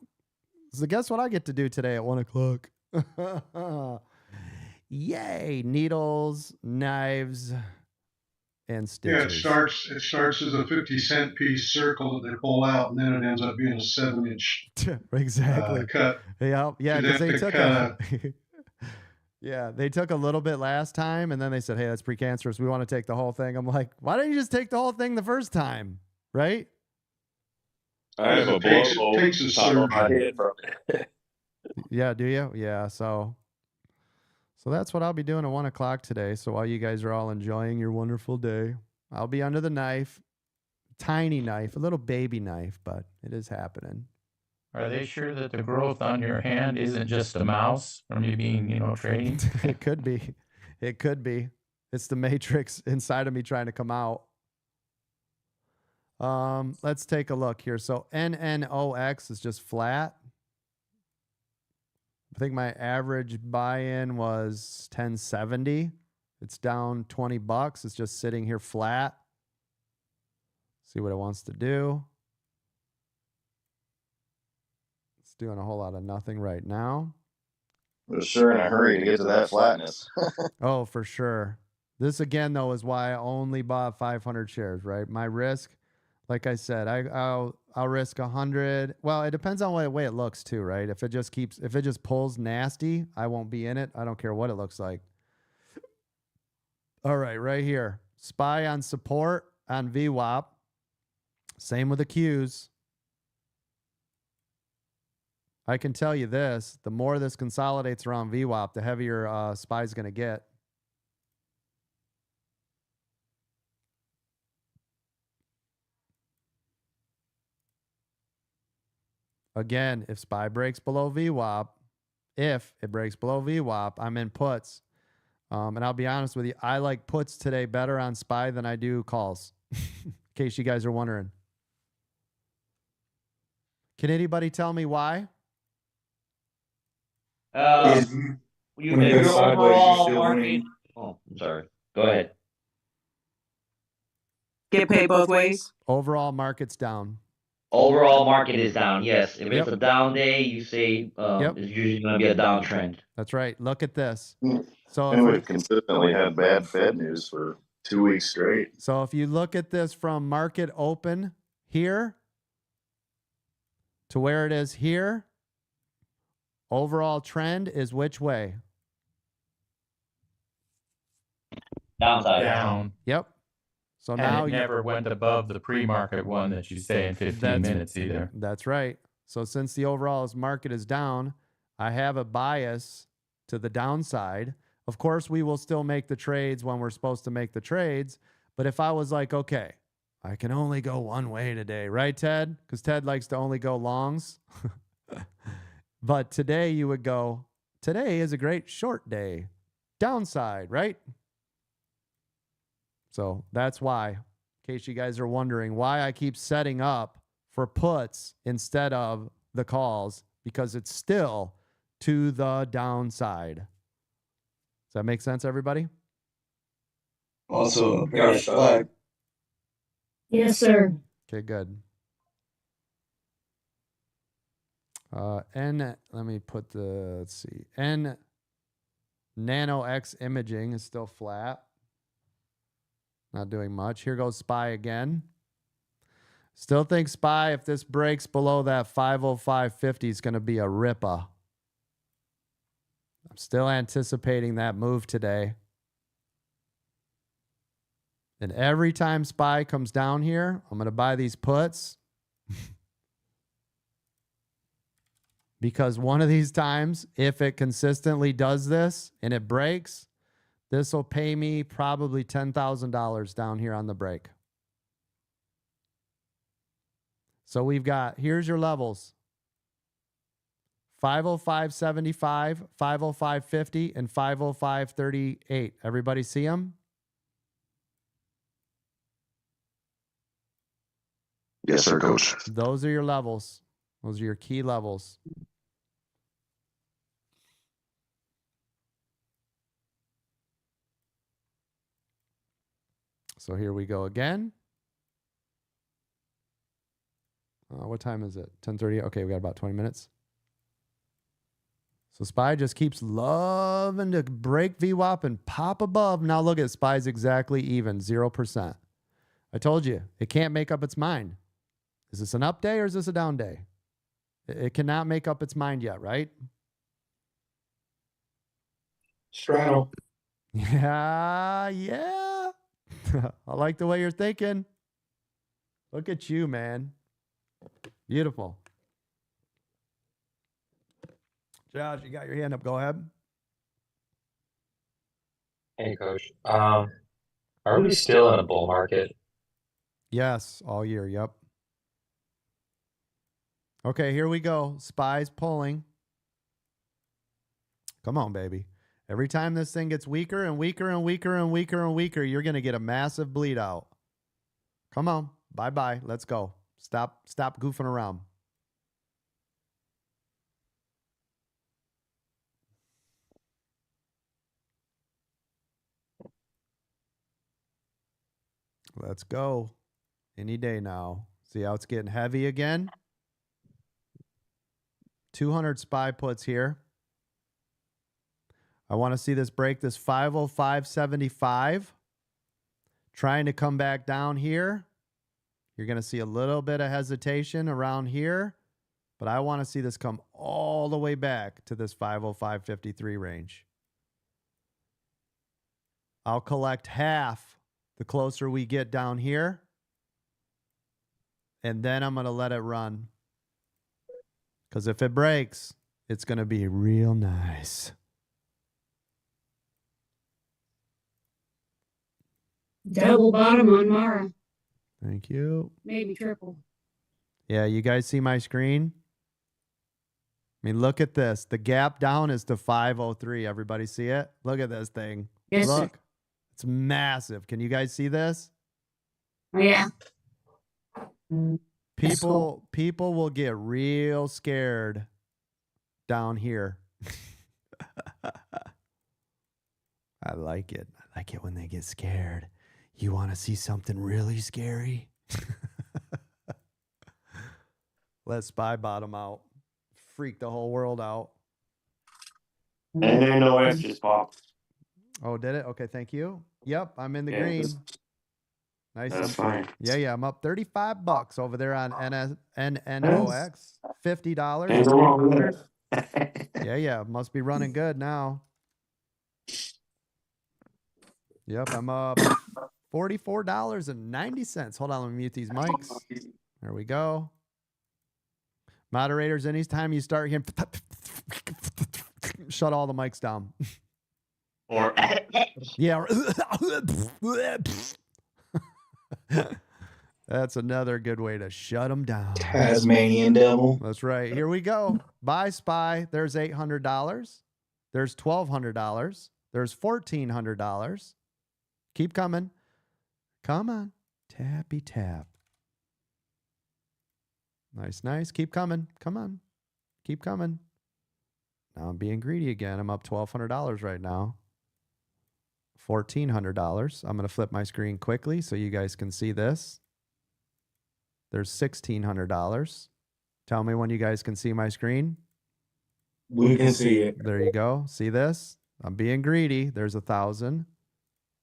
so guess what I get to do today at 1 o'clock? Yay! Needles, knives, and Yeah, stitches. it starts as a 50-cent piece circle that they pull out, and then it ends up being a 7-inch Exactly. cut. Yeah, because Then they it took kinda- yeah, they took a little bit last time, and then they said, "Hey, that's precancerous. We want to take the whole thing." I'm like, "Why don't you just take the whole thing the first time, right?" I have a takes blow a top of my surgery. head from it. Yeah, do you? Yeah, so that's what I'll be doing at 1 o'clock today. So while you guys are all enjoying your wonderful day, I'll be under the knife, tiny knife, a little baby knife, but it is happening. Are they sure that the growth on your hand isn't just a mouse from you being, trading? It could be. It could be. It's the matrix inside of me trying to come out. Let's take a look here. So NNOX is just flat. I think my average buy-in was 1070. It's down $20. It's just sitting here flat. See what it wants to do. It's doing a whole lot of nothing right now. We're sure in a hurry to get to that flatness. Oh, for sure. This again, though, is why I only bought 500 shares, right? My risk, like I said, I'll risk 100. Well, it depends on the way it looks too, right? If it just pulls nasty, I won't be in it. I don't care what it looks like. All right here. SPY on support on VWAP. Same with the Qs. I can tell you this, the more this consolidates around VWAP, the heavier SPY is going to get. Again, if SPY breaks below VWAP, if it breaks below VWAP, I'm in puts. And I'll be honest with you, I like puts today better on SPY than I do calls, in case you guys are wondering. Can anybody tell me why? If When it goes your sideways, you're overall still market. winning. Oh, I'm sorry. Go ahead. Get paid both ways. Overall market's down. Overall market is down. Yes. If Yep. it's a down day, you say Yep. it's usually going to be a downtrend. That's right. Look at this. So And if we've consistently had bad Fed news for 2 weeks straight. So if you look at this from market open here to where it is here, overall trend is which way? Downside. Down. Yep. So And now it never went above the pre-market one that you say in 15 minutes either. That's right. So since the overall market is down, I have a bias to the downside. Of course, we will still make the trades when we're supposed to make the trades. But if I was like, okay, I can only go one way today, right, Ted? Because Ted likes to only go longs. But today you would go, today is a great short day. Downside, right? So that's why, in case you guys are wondering, why I keep setting up for puts instead of the calls, because it's still to the downside. Does that make sense, everybody? Also, bearish flag. Yes, sir. Okay, good. Let me put the, let's see, Nano X imaging is still flat. Not doing much. Here goes SPY again. Still think SPY, if this breaks below that 505.50, is going to be a ripper. I'm still anticipating that move today. And every time SPY comes down here, I'm going to buy these puts. Because one of these times, if it consistently does this and it breaks, this will pay me probably $10,000 down here on the break. So we've got, here's your levels. 505.75, 505.50, and 505.38. Everybody see them? Yes, sir, coach. Those are your levels. Those are your key levels. So here we go again. What time is it? 10:30. Okay, we got about 20 minutes. So SPY just keeps loving to break VWAP and pop above. Now look at SPY's exactly even, 0%. I told you, it can't make up its mind. Is this an up day or is this a down day? It cannot make up its mind yet, right? Straddle. Yeah, yeah. I like the way you're thinking. Look at you, man. Beautiful. Josh, you got your hand up. Go ahead. Hey, Coach. Are we still in a bull market? Yes, all year. Yep. Okay, here we go. SPY's pulling. Come on, baby. Every time this thing gets weaker and weaker and weaker and weaker and weaker, you're going to get a massive bleed out. Come on. Bye-bye. Let's go. Stop goofing around. Let's go. Any day now. See how it's getting heavy again? 200 SPY puts here. I want to see this break this 505.75. Trying to come back down here. You're going to see a little bit of hesitation around here. But I want to see this come all the way back to this 505.53 range. I'll collect half the closer we get down here. And then I'm going to let it run. Because if it breaks, it's going to be real nice. Double bottom on Mara. Thank you. Maybe triple. Yeah, you guys see my screen? I mean, look at this. The gap down is to 503. Everybody see it? Look at this thing. Yes, look. sir. It's massive. Can you guys see this? Oh, yeah. People will get real scared down here. I like it. I like it when they get scared. You want to see something really scary? Let SPY bottom out. Freak the whole world out. And then no X just popped. Oh, did it? Okay, thank you. Yep, I'm in the Yeah, green. Nice. that's fine. Yeah, I'm up $35 over there on NNOX. $50. Can't go wrong with Yeah, must be running good now. Yep, I'm up $44.90. Hold on, let me mute these mics. There we go. Moderators, anytime you start hearing, shut all the mics down. Or yeah. That's another good way to shut them down. Tasmanian devil. That's right. Here we go. Buy SPY. There's $800. There's $1,200. There's $1,400. Keep coming. Come on. Tappy tap. Nice. Keep coming. Come on. Keep coming. Now I'm being greedy again. I'm up $1,200 right now. $1,400. I'm going to flip my screen quickly so you guys can see this. There's $1,600. Tell me when you guys can see my screen. We can see it. There you go. See this? I'm being greedy. There's 1,000.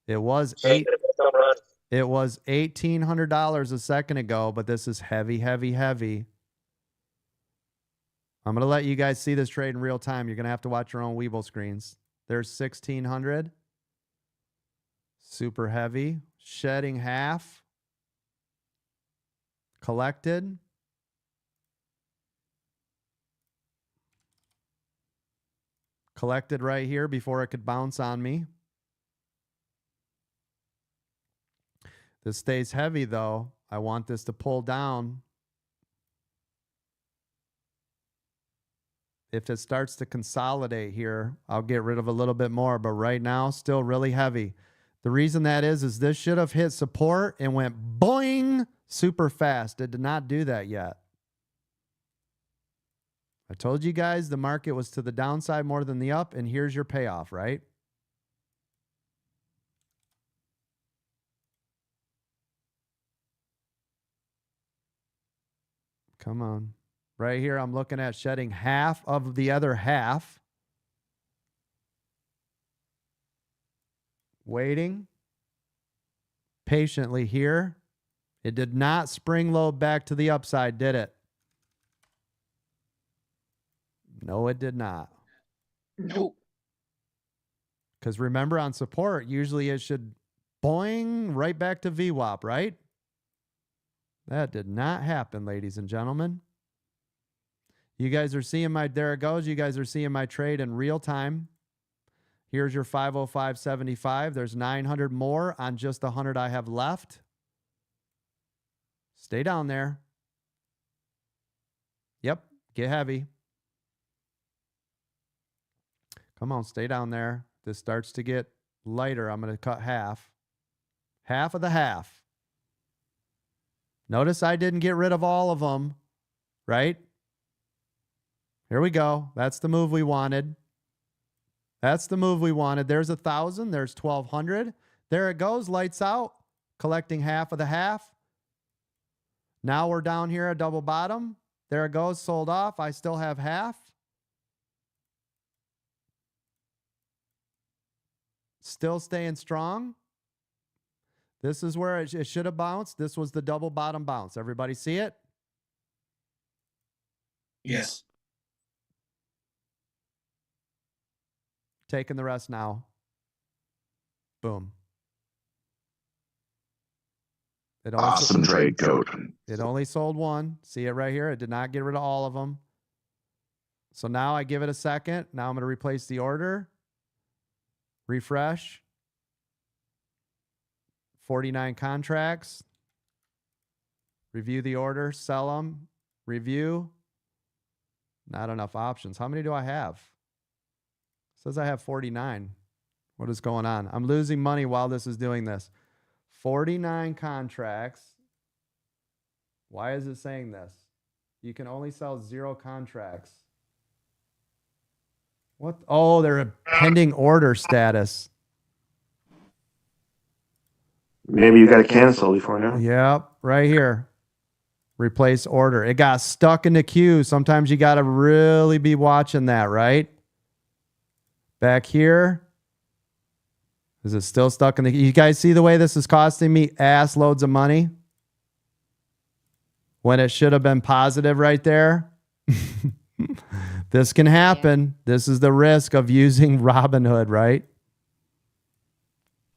It was $1,800 a second ago, but this is heavy. I'm going to let you guys see this trade in real time. You're going to have to watch your own Weeble screens. There's 1,600. Super heavy. Shedding half. Collected. Collected right here before it could bounce on me. This stays heavy, though. I want this to pull down. If it starts to consolidate here, I'll get rid of a little bit more. But right now, still really heavy. The reason that is this should have hit support and went boing super fast. It did not do that yet. I told you guys the market was to the downside more than the up, and here's your payoff, right? Come on. Right here, I'm looking at shedding half of the other half. Waiting patiently here. It did not spring load back to the upside, did it? No, it did not. Nope. Because remember, on support, usually it should boing right back to VWAP, right? That did not happen, ladies and gentlemen. You guys are seeing there it goes. You guys are seeing my trade in real time. Here's your 505.75. There's 900 more on just the 100 I have left. Stay down there. Yep, get heavy. Come on, stay down there. This starts to get lighter. I'm going to cut half. Half of the half. Notice I didn't get rid of all of them, right? Here we go. That's the move we wanted. That's the move we wanted. There's 1,000. There's 1,200. There it goes. Lights out. Collecting half of the half. Now we're down here at double bottom. There it goes. Sold off. I still have half. Still staying strong. This is where it should have bounced. This was the double bottom bounce. Everybody see it? Yes. Taking the rest now. Boom. Awesome trade, Coach. It only sold one. See it right here? It did not get rid of all of them. So now I give it a second. Now I'm going to replace the order. Refresh. 49 contracts. Review the order. Sell them. Review. Not enough options. How many do I have? It says I have 49. What is going on? I'm losing money while this is doing this. 49 contracts. Why is it saying this? You can only sell 0 contracts. What? Oh, they're a pending order status. Maybe you got to cancel before now. Yep, right here. Replace order. It got stuck in the queue. Sometimes you got to really be watching that, right? Back here. Is it still stuck in the... You guys see the way this is costing me ass loads of money? When it should have been positive right there. This can happen. This is the risk of using Robinhood, right?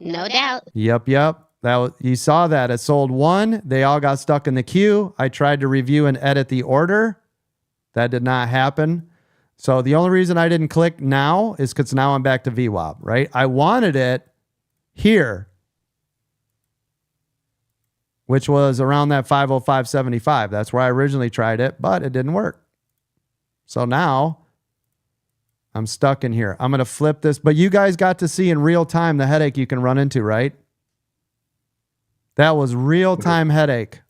No doubt. Yep. You saw that. It sold one. They all got stuck in the queue. I tried to review and edit the order. That did not happen. So the only reason I didn't click now is because now I'm back to VWAP, right? I wanted it here, which was around that 505.75. That's where I originally tried it, but it didn't work. So now I'm stuck in here. I'm going to flip this, but you guys got to see in real time the headache you can run into, right? That was real time headache.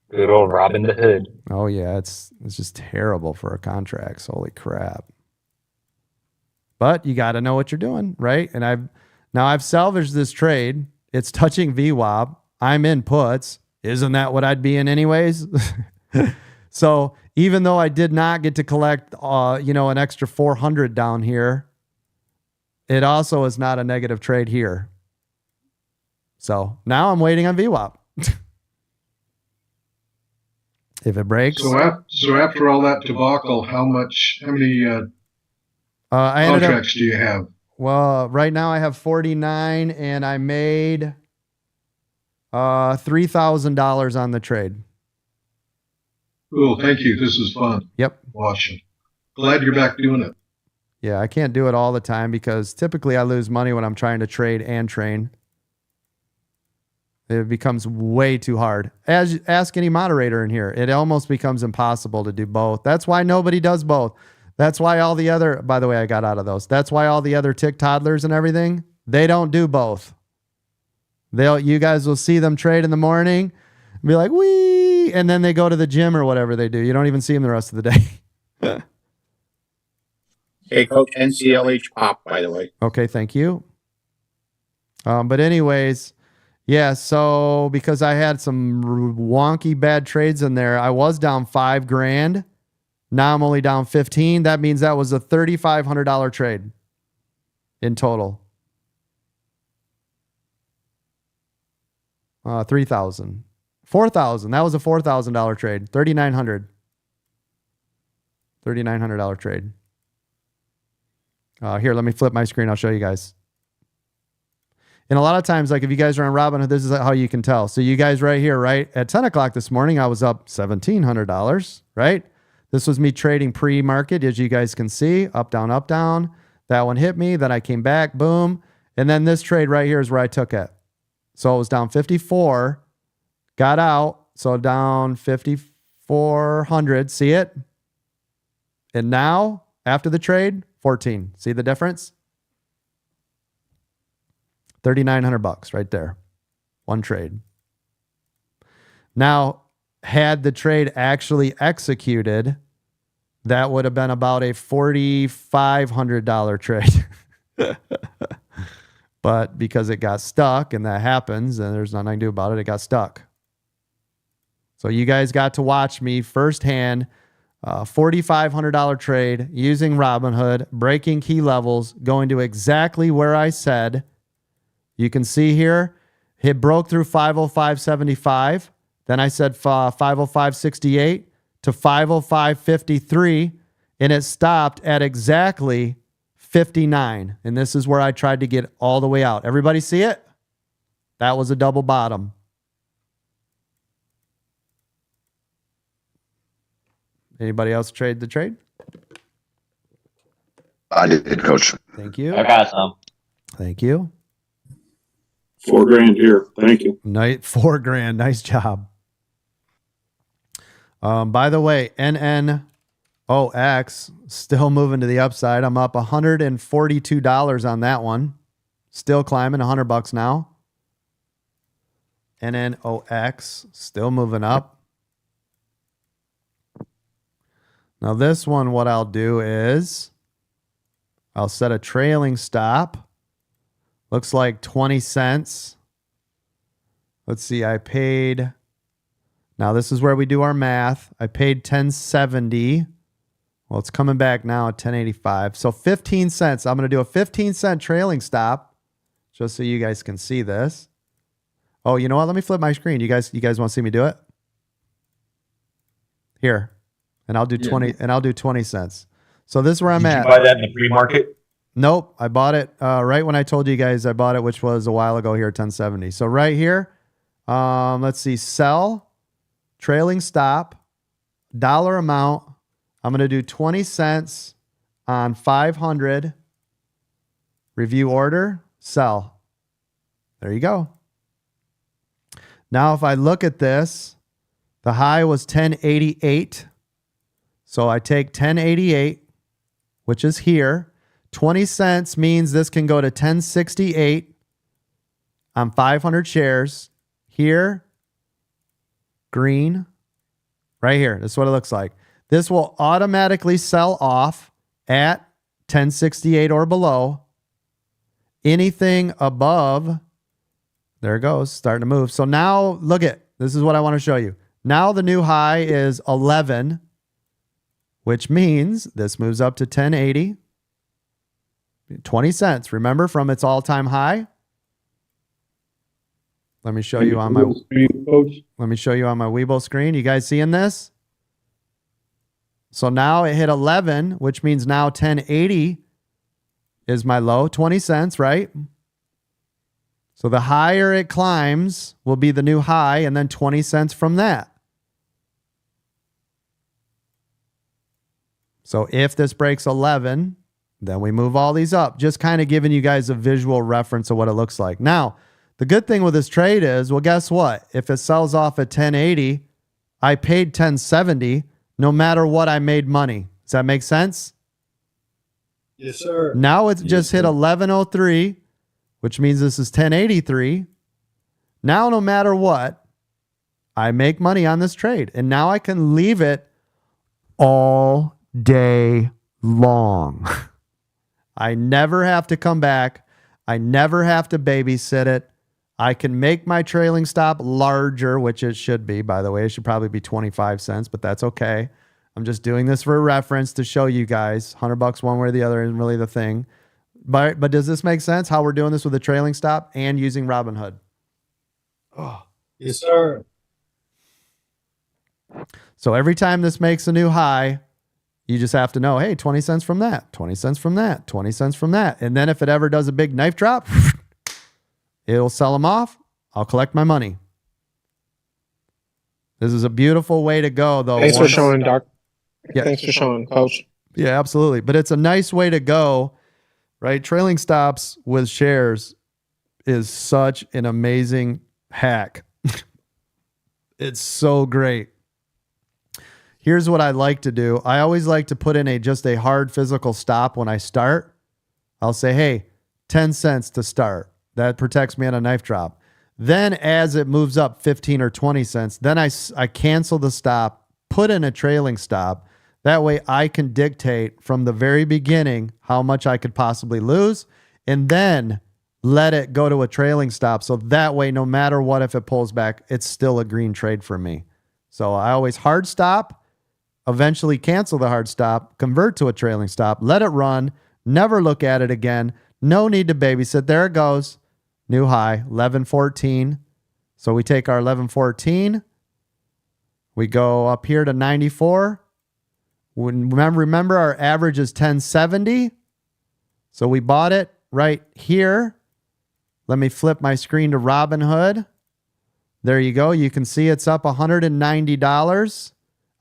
Good old Robin the Hood. Oh yeah, it's just terrible for a contract. Holy crap. But you got to know what you're doing, right? And I've salvaged this trade. It's touching VWAP. I'm in puts. Isn't that what I'd be in anyways? So even though I did not get to collect, an extra 400 down here, it also is not a negative trade here. So now I'm waiting on VWAP. If it breaks. So after all that debacle, how many contracts do you have? Well, right now I have 49 and I made $3,000 on the trade. Cool, thank you. This is fun. Yep. Watching. Glad you're back doing it. Yeah, I can't do it all the time because typically I lose money when I'm trying to trade and train. It becomes way too hard. Ask any moderator in here. It almost becomes impossible to do both. That's why nobody does both. That's why all the other, by the way, I got out of those. That's why all the other tick toddlers and everything, they don't do both. You guys will see them trade in the morning, be like, wee, and then they go to the gym or whatever they do. You don't even see them the rest of the day. Hey, Coach, NCLH pop, by the way. Okay, thank you. But anyways, Yeah, so because I had some wonky bad trades in there, I was down $5,000. Now I'm only down 15. That means that was a $3,500 trade in total. 3,000. 4,000. That was a $4,000 trade. 3,900. $3,900 trade. Here, let me flip my screen. I'll show you guys. And a lot of times, like if you guys are on Robinhood, this is how you can tell. So you guys right here, right? At 10 o'clock this morning, I was up $1,700, right? This was me trading pre-market, as you guys can see. Up, down, up, down. That one hit me. Then I came back, boom. And then this trade right here is where I took it. So it was down 54, got out. So down 5,400. See it? And now, after the trade, 14. See the difference? $3,900 right there. One trade. Now, had the trade actually executed, that would have been about a $4,500 trade. But because it got stuck, and that happens, and there's nothing I can do about it, it got stuck. So you guys got to watch me firsthand, $4,500 trade using Robinhood, breaking key levels, going to exactly where I said. You can see here, it broke through 505.75. Then I said 505.68 to 505.53, and it stopped at exactly 59. And this is where I tried to get all the way out. Everybody see it? That was a double bottom. Anybody else trade the trade? I did, Coach. Thank you. I got some. Thank you. $4,000 here. Thank you. Nice, $4,000. Nice job. By the way, NNOX still moving to the upside. I'm up $142 on that one. Still climbing, $100 now. NNOX still moving up. Now this one, what I'll do is I'll set a trailing stop. Looks like 20 cents. Let's see, I paid, now this is where we do our math. I paid 1070. Well, it's coming back now at 1085. So 15 cents. I'm going to do a 15-cent trailing stop just so you guys can see this. Oh, you know what? Let me flip my screen. You guys want to see me do it? Here. And I'll do 20 and I'll do 20 cents. So this is where I'm at. Did you buy that in the pre-market? Nope. I bought it right when I told you guys I bought it, which was a while ago here at 1070. So right here, let's see, sell, trailing stop, dollar amount. I'm going to do 20 cents on 500. Review order, sell. There you go. Now, if I look at this, the high was 1088. So I take 1088, which is here. 20 cents means this can go to 1068 on 500 shares. Here, green, right here. This is what it looks like. This will automatically sell off at 1068 or below. Anything above, there it goes, starting to move. So now, look at, this is what I want to show you. Now the new high is 11, which means this moves up to 1080. 20 cents, remember, from its all-time high. Let me show you on my Weibo screen. You guys seeing this? So now it hit 11, which means now 1080 is my low, 20 cents, right? So the higher it climbs will be the new high, and then 20 cents from that. So if this breaks 11, then we move all these up, just kind of giving you guys a visual reference of what it looks like. Now, the good thing with this trade is, well, guess what? If it sells off at 1080, I paid 1070. No matter what, I made money. Does that make sense? Yes, sir. Now it's just hit 1103, which means this is 1083. Now, no matter what, I make money on this trade. And now I can leave it all day long. I never have to come back. I never have to babysit it. I can make my trailing stop larger, which it should be, by the way. It should probably be 25 cents, but that's okay. I'm just doing this for reference to show you guys. $100 one way or the other isn't really the thing. But does this make sense how we're doing this with a trailing stop and using Robinhood? Oh, yes, sir. So every time this makes a new high, you just have to know, hey, 20 cents from that, 20 cents from that, 20 cents from that. And then if it ever does a big knife drop, it'll sell them off. I'll collect my money. This is a beautiful way to go, though. Thanks for showing, Doc. Yeah. Thanks for showing, Coach. Yeah, absolutely. But it's a nice way to go, right? Trailing stops with shares is such an amazing hack. It's so great. Here's what I like to do. I always like to put in just a hard physical stop when I start. I'll say, hey, 10 cents to start. That protects me on a knife drop. Then as it moves up 15 or 20 cents, then I cancel the stop, put in a trailing stop. That way I can dictate from the very beginning how much I could possibly lose and then let it go to a trailing stop. So that way, no matter what, if it pulls back, it's still a green trade for me. So I always hard stop, eventually cancel the hard stop, convert to a trailing stop, let it run, never look at it again. No need to babysit. There it goes. New high, 11.14. So we take our 11.14. We go up here to 94. Remember our average is 10.70. So we bought it right here. Let me flip my screen to Robinhood. There you go. You can see it's up $190.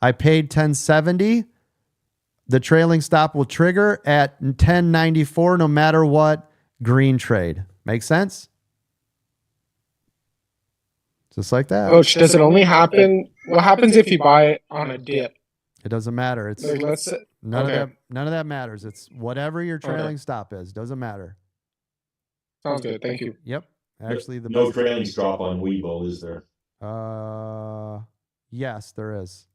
I paid $10.70. The trailing stop will trigger at $10.94 no matter what. Green trade. Make sense? Just like that. Coach, does it only happen? What happens if you buy it on a dip? It doesn't matter. It's Like, let's say, none okay. of that matters. It's whatever your trailing stop is. Doesn't matter. Sounds good. Thank you. Yep. Actually, the no trailing stop on Webull, is there? Yes, there is.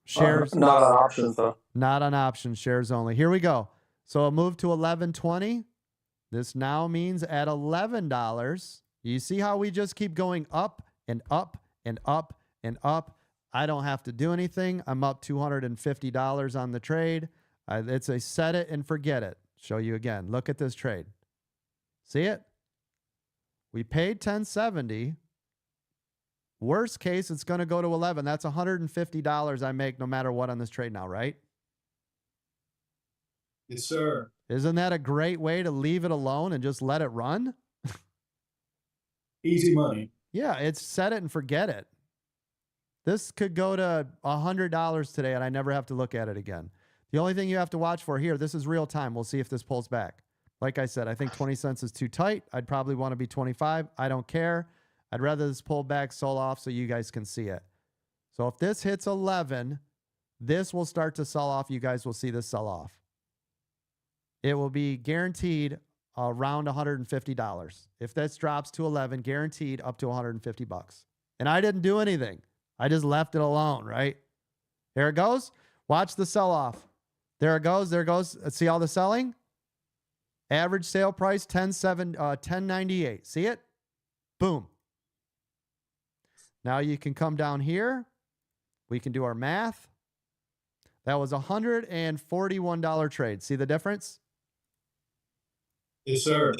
Shares Not on options though. Not on options, shares only. Here we go. So a move to 11.20. This now means at $11. You see how we just keep going up and up and up and up. I don't have to do anything. I'm up $250 on the trade. It's a set it and forget it. Show you again. Look at this trade. See it? We paid $10.70. Worst case, it's going to go to 11. That's $150 I make no matter what on this trade now, right? Yes, sir. Isn't that a great way to leave it alone and just let it run? Easy money. Yeah, it's set it and forget it. This could go to $100 today and I never have to look at it again. The only thing you have to watch for here, this is real time. We'll see if this pulls back. Like I said, I think 20 cents is too tight. I'd probably want to be 25. I don't care. I'd rather this pull back, sell off so you guys can see it. So if this hits 11, this will start to sell off. You guys will see this sell off. It will be guaranteed around $150. If this drops to 11, guaranteed up to $150. And I didn't do anything. I just left it alone, right? There it goes. Watch the sell off. There it goes. There it goes. See all the selling? Average sale price $10.98. See it? Boom. Now you can come down here. We can do our math. That was $141 trade. See the difference? Yes, sir.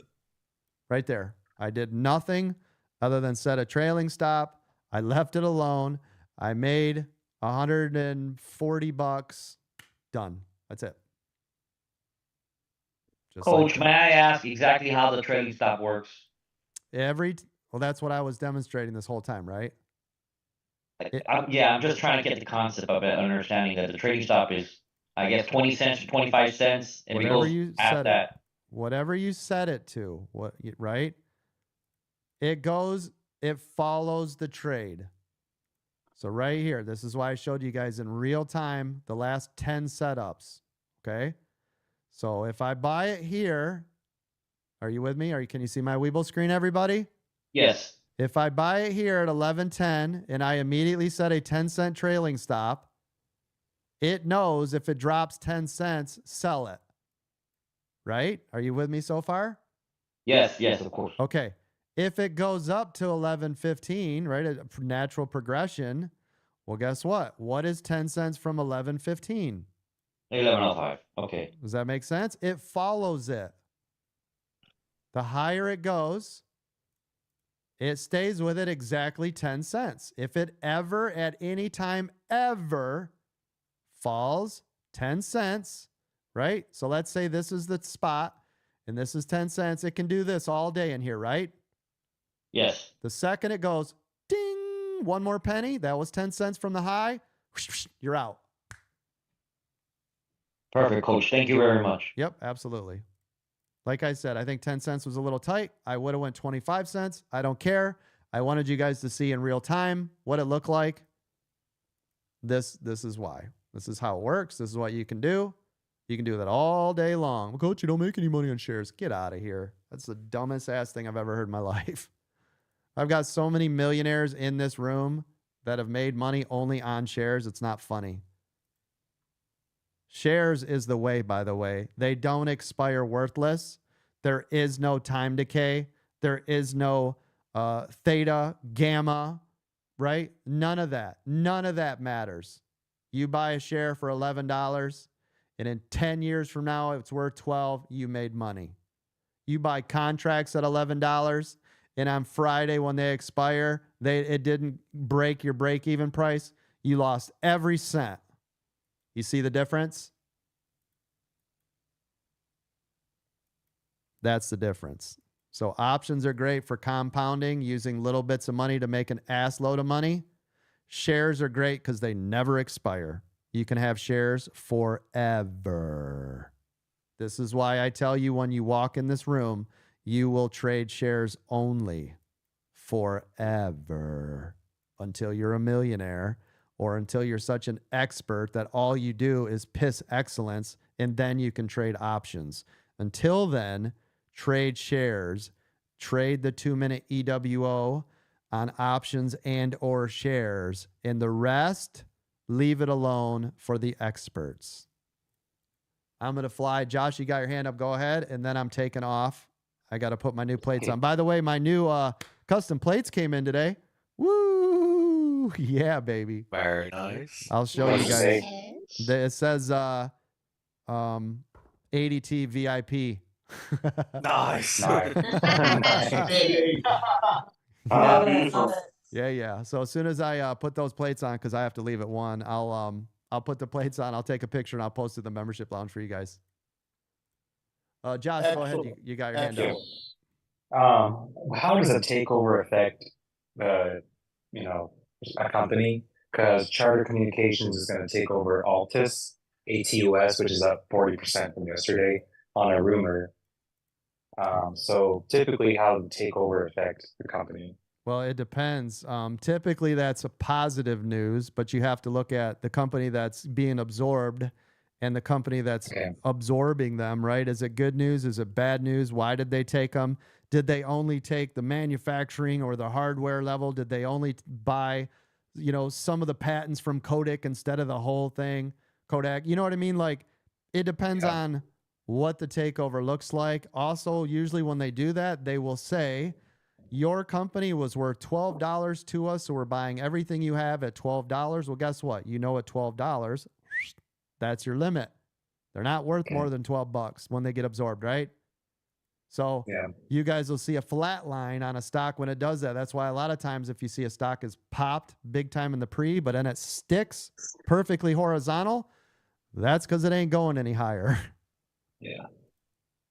Right there. I did nothing other than set a trailing stop. I left it alone. I made $140. Done. That's it. Just Coach, like may I ask exactly how the trailing stop works? well, that's what I was demonstrating this whole time, right? I'm just trying to get the concept of it, understanding that the trading stop is, I guess, 20 cents or 25 cents, and if it goes past that. Whatever you set it to, right? It follows the trade. So right here, this is why I showed you guys in real time the last 10 setups, okay? So if I buy it here, are you with me? Can you see my Webull screen, everybody? Yes. If I buy it here at 11.10 and I immediately set a 10-cent trailing stop, it knows if it drops 10 cents, sell it. Right? Are you with me so far? Yes, of course. Okay. If it goes up to 11.15, right, a natural progression, well, guess what? What is 10 cents from 11.15? 11.05. Okay. Does that make sense? It follows it. The higher it goes, it stays with it exactly 10 cents. If it ever, at any time, ever falls 10 cents, right? So let's say this is the spot and this is 10 cents. It can do this all day in here, right? Yes. The second it goes, ding, one more penny. That was 10 cents from the high. You're out. Perfect, Coach. Thank you very much. Yep, absolutely. Like I said, I think 10 cents was a little tight. I would have went 25 cents. I don't care. I wanted you guys to see in real time what it looked like. This is why. This is how it works. This is what you can do. You can do that all day long. Coach, you don't make any money on shares. Get out of here. That's the dumbest ass thing I've ever heard in my life. I've got so many millionaires in this room that have made money only on shares. It's not funny. Shares is the way, by the way. They don't expire worthless. There is no time decay. There is no theta, gamma, right? None of that. None of that matters. You buy a share for $11, and in 10 years from now, it's worth 12, you made money. You buy contracts at $11, and on Friday when they expire, it didn't break your break-even price. You lost every cent. You see the difference? That's the difference. So options are great for compounding, using little bits of money to make an ass load of money. Shares are great because they never expire. You can have shares forever. This is why I tell you when you walk in this room, you will trade shares only forever until you're a millionaire or until you're such an expert that all you do is piss excellence, and then you can trade options. Until then, trade shares, trade the 2-minute EWO on options and or shares, and the rest, leave it alone for the experts. I'm going to fly. Josh, you got your hand up. Go ahead. And then I'm taking off. I got to put my new plates on. By the way, my new custom plates came in today. Woo! Yeah, baby. Very nice. I'll show you guys. It says ADT VIP. Nice. Yeah. So as soon as I put those plates on, because I have to leave at 1, I'll put the plates on. I'll take a picture and I'll post it in the membership lounge for you guys. Josh, go ahead. You got your hand up. How does a takeover affect a company? Because Charter Communications is going to take over Altus, ATUS, which is up 40% from yesterday on a rumor. So typically, how does the takeover affect the company? Well, it depends. Typically, that's a positive news, but you have to look at the company that's being absorbed and the company that's absorbing them, right? Is it good news? Is it bad news? Why did they take them? Did they only take the manufacturing or the hardware level? Did they only buy, some of the patents from Kodak instead of the whole thing? Kodak, you know what I mean? Like, it depends on what the takeover looks like. Also, usually when they do that, they will say, your company was worth $12 to us, so we're buying everything you have at $12. Well, guess what? At $12, that's your limit. They're not worth more than $12 when they get absorbed, right? So you guys will see a flat line on a stock when it does that. That's why a lot of times if you see a stock is popped big time in the pre, but then it sticks perfectly horizontal, that's because it ain't going any higher. Yeah.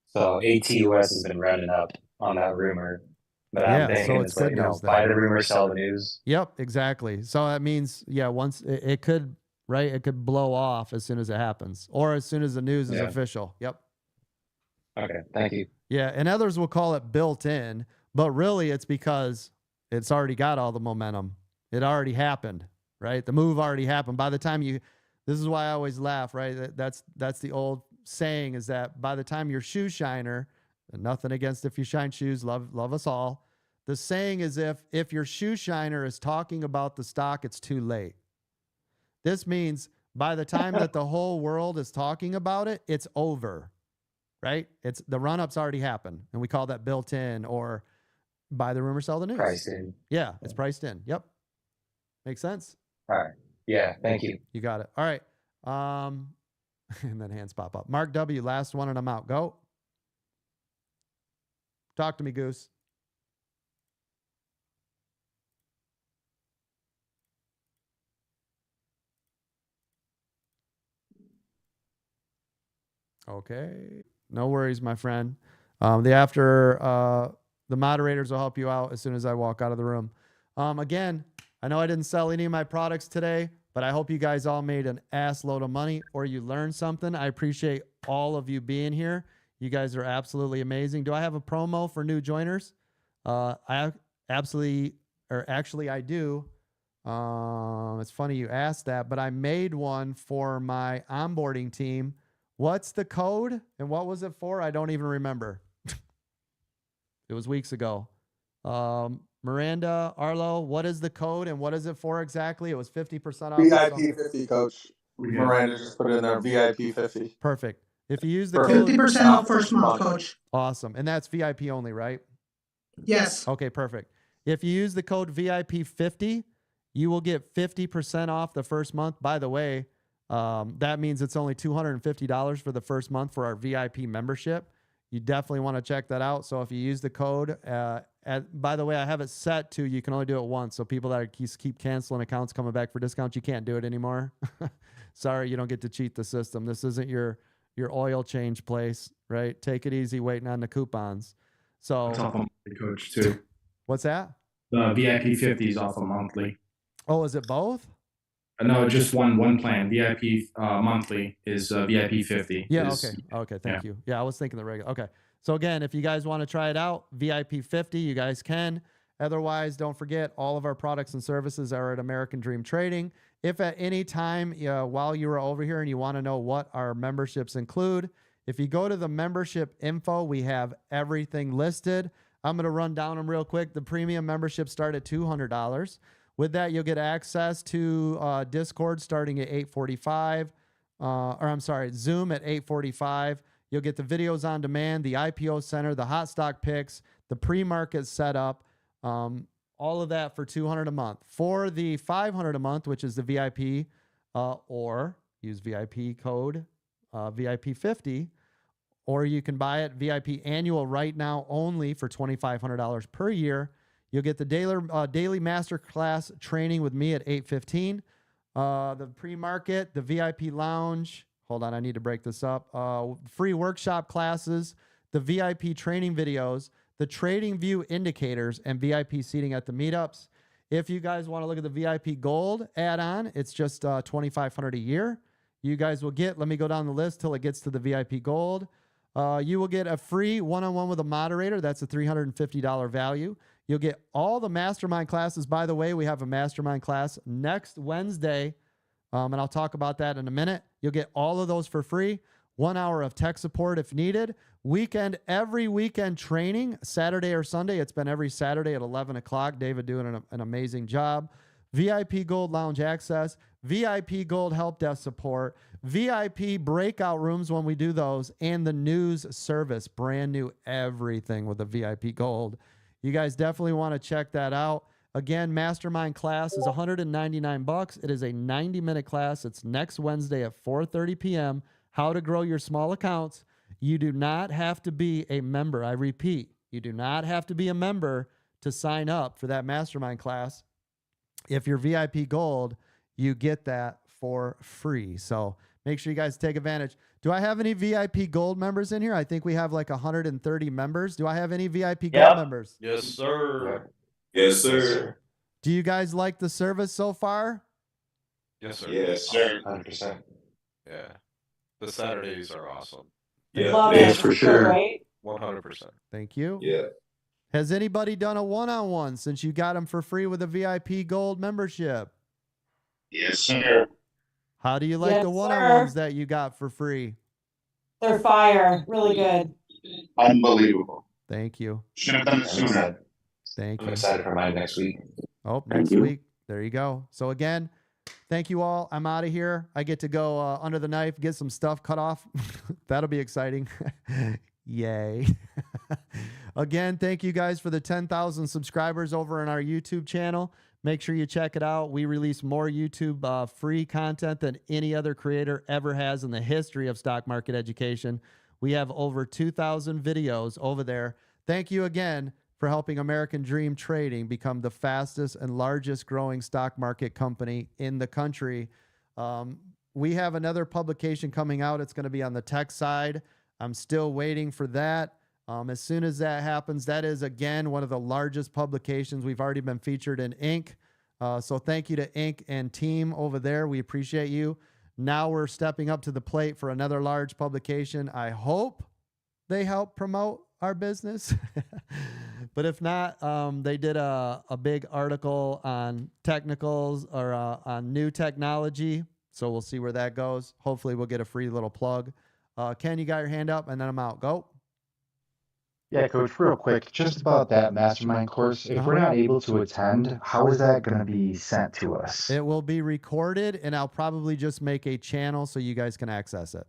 So ATUS has been running up on that rumor. But I'm thinking so it's good news. Buy the rumor, sell the news. Yep, exactly. So that means, once it could, right? It could blow off as soon as it happens or as soon as the news is official. Yep. Okay, thank you. Yeah, and others will call it built in, but really it's because it's already got all the momentum. It already happened, right? The move already happened. By the time this is why I always laugh, right? That's the old saying is that by the time your shoe shiner, and nothing against if you shine shoes, love us all. The saying is if your shoe shiner is talking about the stock, it's too late. This means by the time that the whole world is talking about it, it's over, right? The run-up's already happened, and we call that built in or, Buy the rumor, sell the news. Priced in. Yeah, it's priced in. Yep. Makes sense. All right. Yeah. Thank you. You got it. All right. And then hands pop up. Mark W, last one and I'm out. Go. Talk to me, Goose. Okay. No worries, my friend. The moderators will help you out as soon as I walk out of the room. Again, I know I didn't sell any of my products today, but I hope you guys all made an ass load of money or you learned something. I appreciate all of you being here. You guys are absolutely amazing. Do I have a promo for new joiners? I absolutely, or actually I do. It's funny you asked that, but I made one for my onboarding team. What's the code and what was it for? I don't even remember. It was weeks ago. Miranda, Arlo, what is the code and what is it for exactly? It was 50% off. VIP 50, Coach. Miranda just put it in there. VIP 50. Perfect. If you use the code 50% off first month, Coach. Awesome. And that's VIP only, right? Yes. Okay, perfect. If you use the code VIP50, you will get 50% off the first month. By the way, that means it's only $250 for the first month for our VIP membership. You definitely want to check that out. So if you use the code, by the way, I have it set to you can only do it once. So people that keep canceling accounts coming back for discounts, you can't do it anymore. Sorry, you don't get to cheat the system. This isn't your oil change place, right? Take it easy, waiting on the coupons. So It's off a monthly, Coach, too. What's that? The VIP 50 is off a monthly. Oh, is it both? No, just one plan. VIP monthly is VIP 50. Yeah, okay, thank you. Yeah, I was thinking the regular. Okay, so again, if you guys want to try it out, VIP 50, you guys can. Otherwise, don't forget, all of our products and services are at American Dream Trading. If at any time while you are over here and you want to know what our memberships include, if you go to the membership info, we have everything listed. I'm going to run down them real quick. The premium membership start at $200. With that, you'll get access to Discord starting at 8:45, Zoom at 8:45. You'll get the videos on demand, the IPO center, the hot stock picks, the pre-market setup, all of that for $200 a month. For the $500 a month, which is the VIP, or use VIP code VIP50, or you can buy it VIP annual right now only for $2,500 per year. You'll get the daily masterclass training with me at 8:15. The pre-market, the VIP lounge. Hold on, I need to break this up. Free workshop classes, the VIP training videos, the trading view indicators, and VIP seating at the meetups. If you guys want to look at the VIP Gold add-on, it's just $2,500 a year. You guys will get, let me go down the list till it gets to the VIP Gold. You will get a free one-on-one with a moderator. That's a $350 value. You'll get all the mastermind classes. By the way, we have a mastermind class next Wednesday, and I'll talk about that in a minute. You'll get all of those for free. 1 hour of tech support if needed. Every weekend training, Saturday or Sunday. It's been every Saturday at 11 o'clock. David doing an amazing job. VIP Gold Lounge access, VIP Gold help desk support, VIP breakout rooms when we do those, and the news service. Brand new everything with the VIP Gold. You guys definitely want to check that out. Again, mastermind class is $199. It is a 90-minute class. It's next Wednesday at 4:30 p.m. How to grow your small accounts. You do not have to be a member. I repeat, you do not have to be a member to sign up for that mastermind class. If you're VIP Gold, you get that for free. So make sure you guys take advantage. Do I have any VIP Gold members in here? I think we have like 130 members. Do I have any VIP Gold members? Yes, sir. Yes, sir. Do you guys like the service so far? Yes, sir. Yes, sir. 100%. Yeah. The Saturdays are awesome. Yeah, Love it is it. for sure. Right? 100%. Thank you. Yeah. Has anybody done a one-on-one since you got them for free with a VIP Gold membership? Yes, sir. How do you like Yes, the one-on-ones that you got for free? They're fire. Really good. Unbelievable. Thank you. Should have done it sooner. Thank I'm you. excited for mine next week. Oh, next week. There you go. So again, thank you all. I'm out of here. I get to go under the knife, get some stuff cut off. That'll be exciting. Yay. Again, thank you guys for the 10,000 subscribers over on our YouTube channel. Make sure you check it out. We release more YouTube free content than any other creator ever has in the history of stock market education. We have over 2,000 videos over there. Thank you again for helping American Dream Trading become the fastest and largest growing stock market company in the country. We have another publication coming out. It's going to be on the tech side. I'm still waiting for that. As soon as that happens, that is, again, one of the largest publications. We've already been featured in Inc. So thank you to Inc. and team over there. We appreciate you. Now we're stepping up to the plate for another large publication. I hope they help promote our business. But if not, they did a big article on technicals or on new technology. So we'll see where that goes. Hopefully we'll get a free little plug. Ken, you got your hand up, and then I'm out. Go. Yeah, Coach, real quick, just about that mastermind course. If we're not able to attend, how is that going to be sent to us? It will be recorded, and I'll probably just make a channel so you guys can access it.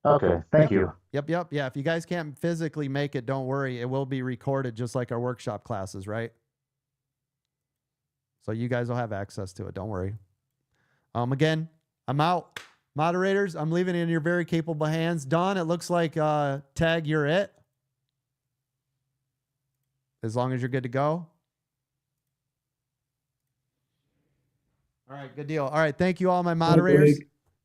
Okay, thank you. Yep. Yeah, if you guys can't physically make it, don't worry. It will be recorded just like our workshop classes, right? So you guys will have access to it. Don't worry. Again, I'm out. Moderators, I'm leaving it in your very capable hands. Dawn, it looks like Tag, you're it. As long as you're good to go. All right, good deal. All right, thank you all my moderators.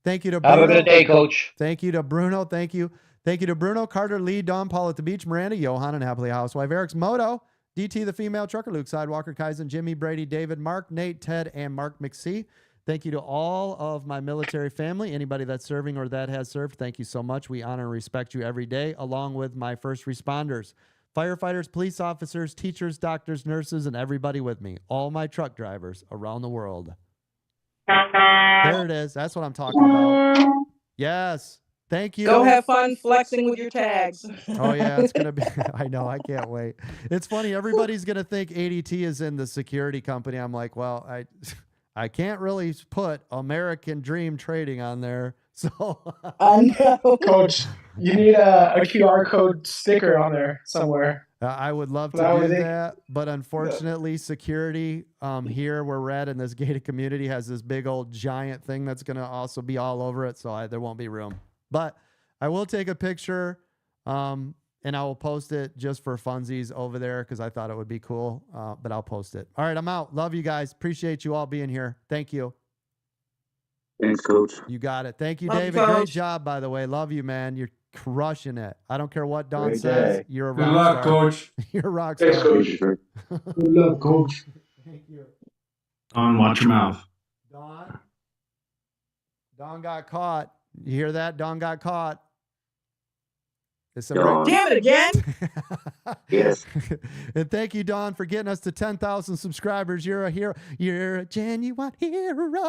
Thank you to Bruno. Have a good day, Coach. Thank you to Bruno. Thank you to Bruno, Carter, Lee, Don, Paul at the beach, Miranda, Johan, and Happily Housewife, Eric's Moto, DT, the female trucker, Luke Sidewalker, Kaizen, Jimmy, Brady, David, Mark, Nate, Ted, and Mark McSee. Thank you to all of my military family, anybody that's serving or that has served. Thank you so much. We honor and respect you every day, along with my first responders, firefighters, police officers, teachers, doctors, nurses, and everybody with me. All my truck drivers around the world. There it is. That's what I'm talking about. Yes. Thank you. Go have fun flexing with your tags. Oh, yeah. It's going to be. I know. I can't wait. It's funny. Everybody's going to think ADT is in the security company. I'm like, well, I can't really put American Dream Trading on there. So I know. Coach, you need a QR code sticker on there somewhere. I would love to do that, but unfortunately, security here where we're at in this gated community has this big old giant thing that's going to also be all over it, so there won't be room. But I will take a picture, and I will post it just for funsies over there because I thought it would be cool, but I'll post it. All right, I'm out. Love you guys. Appreciate you all being here. Thank you. Thanks, Coach. You got it. Thank you, Love you, David. Great Coach. job, by the way. Love you, man. You're crushing it. I don't care what Don Great says. day. You're a Good rock luck, star. Coach. You're a rock star. Thanks, Coach. Good luck, Coach. Thank you. Don, watch your mouth. Don got caught. You hear that? Don got caught. It's a Don. Damn it again. Yes. And thank you, Don, for getting us to 10,000 subscribers. You're a hero. You're a genuine hero.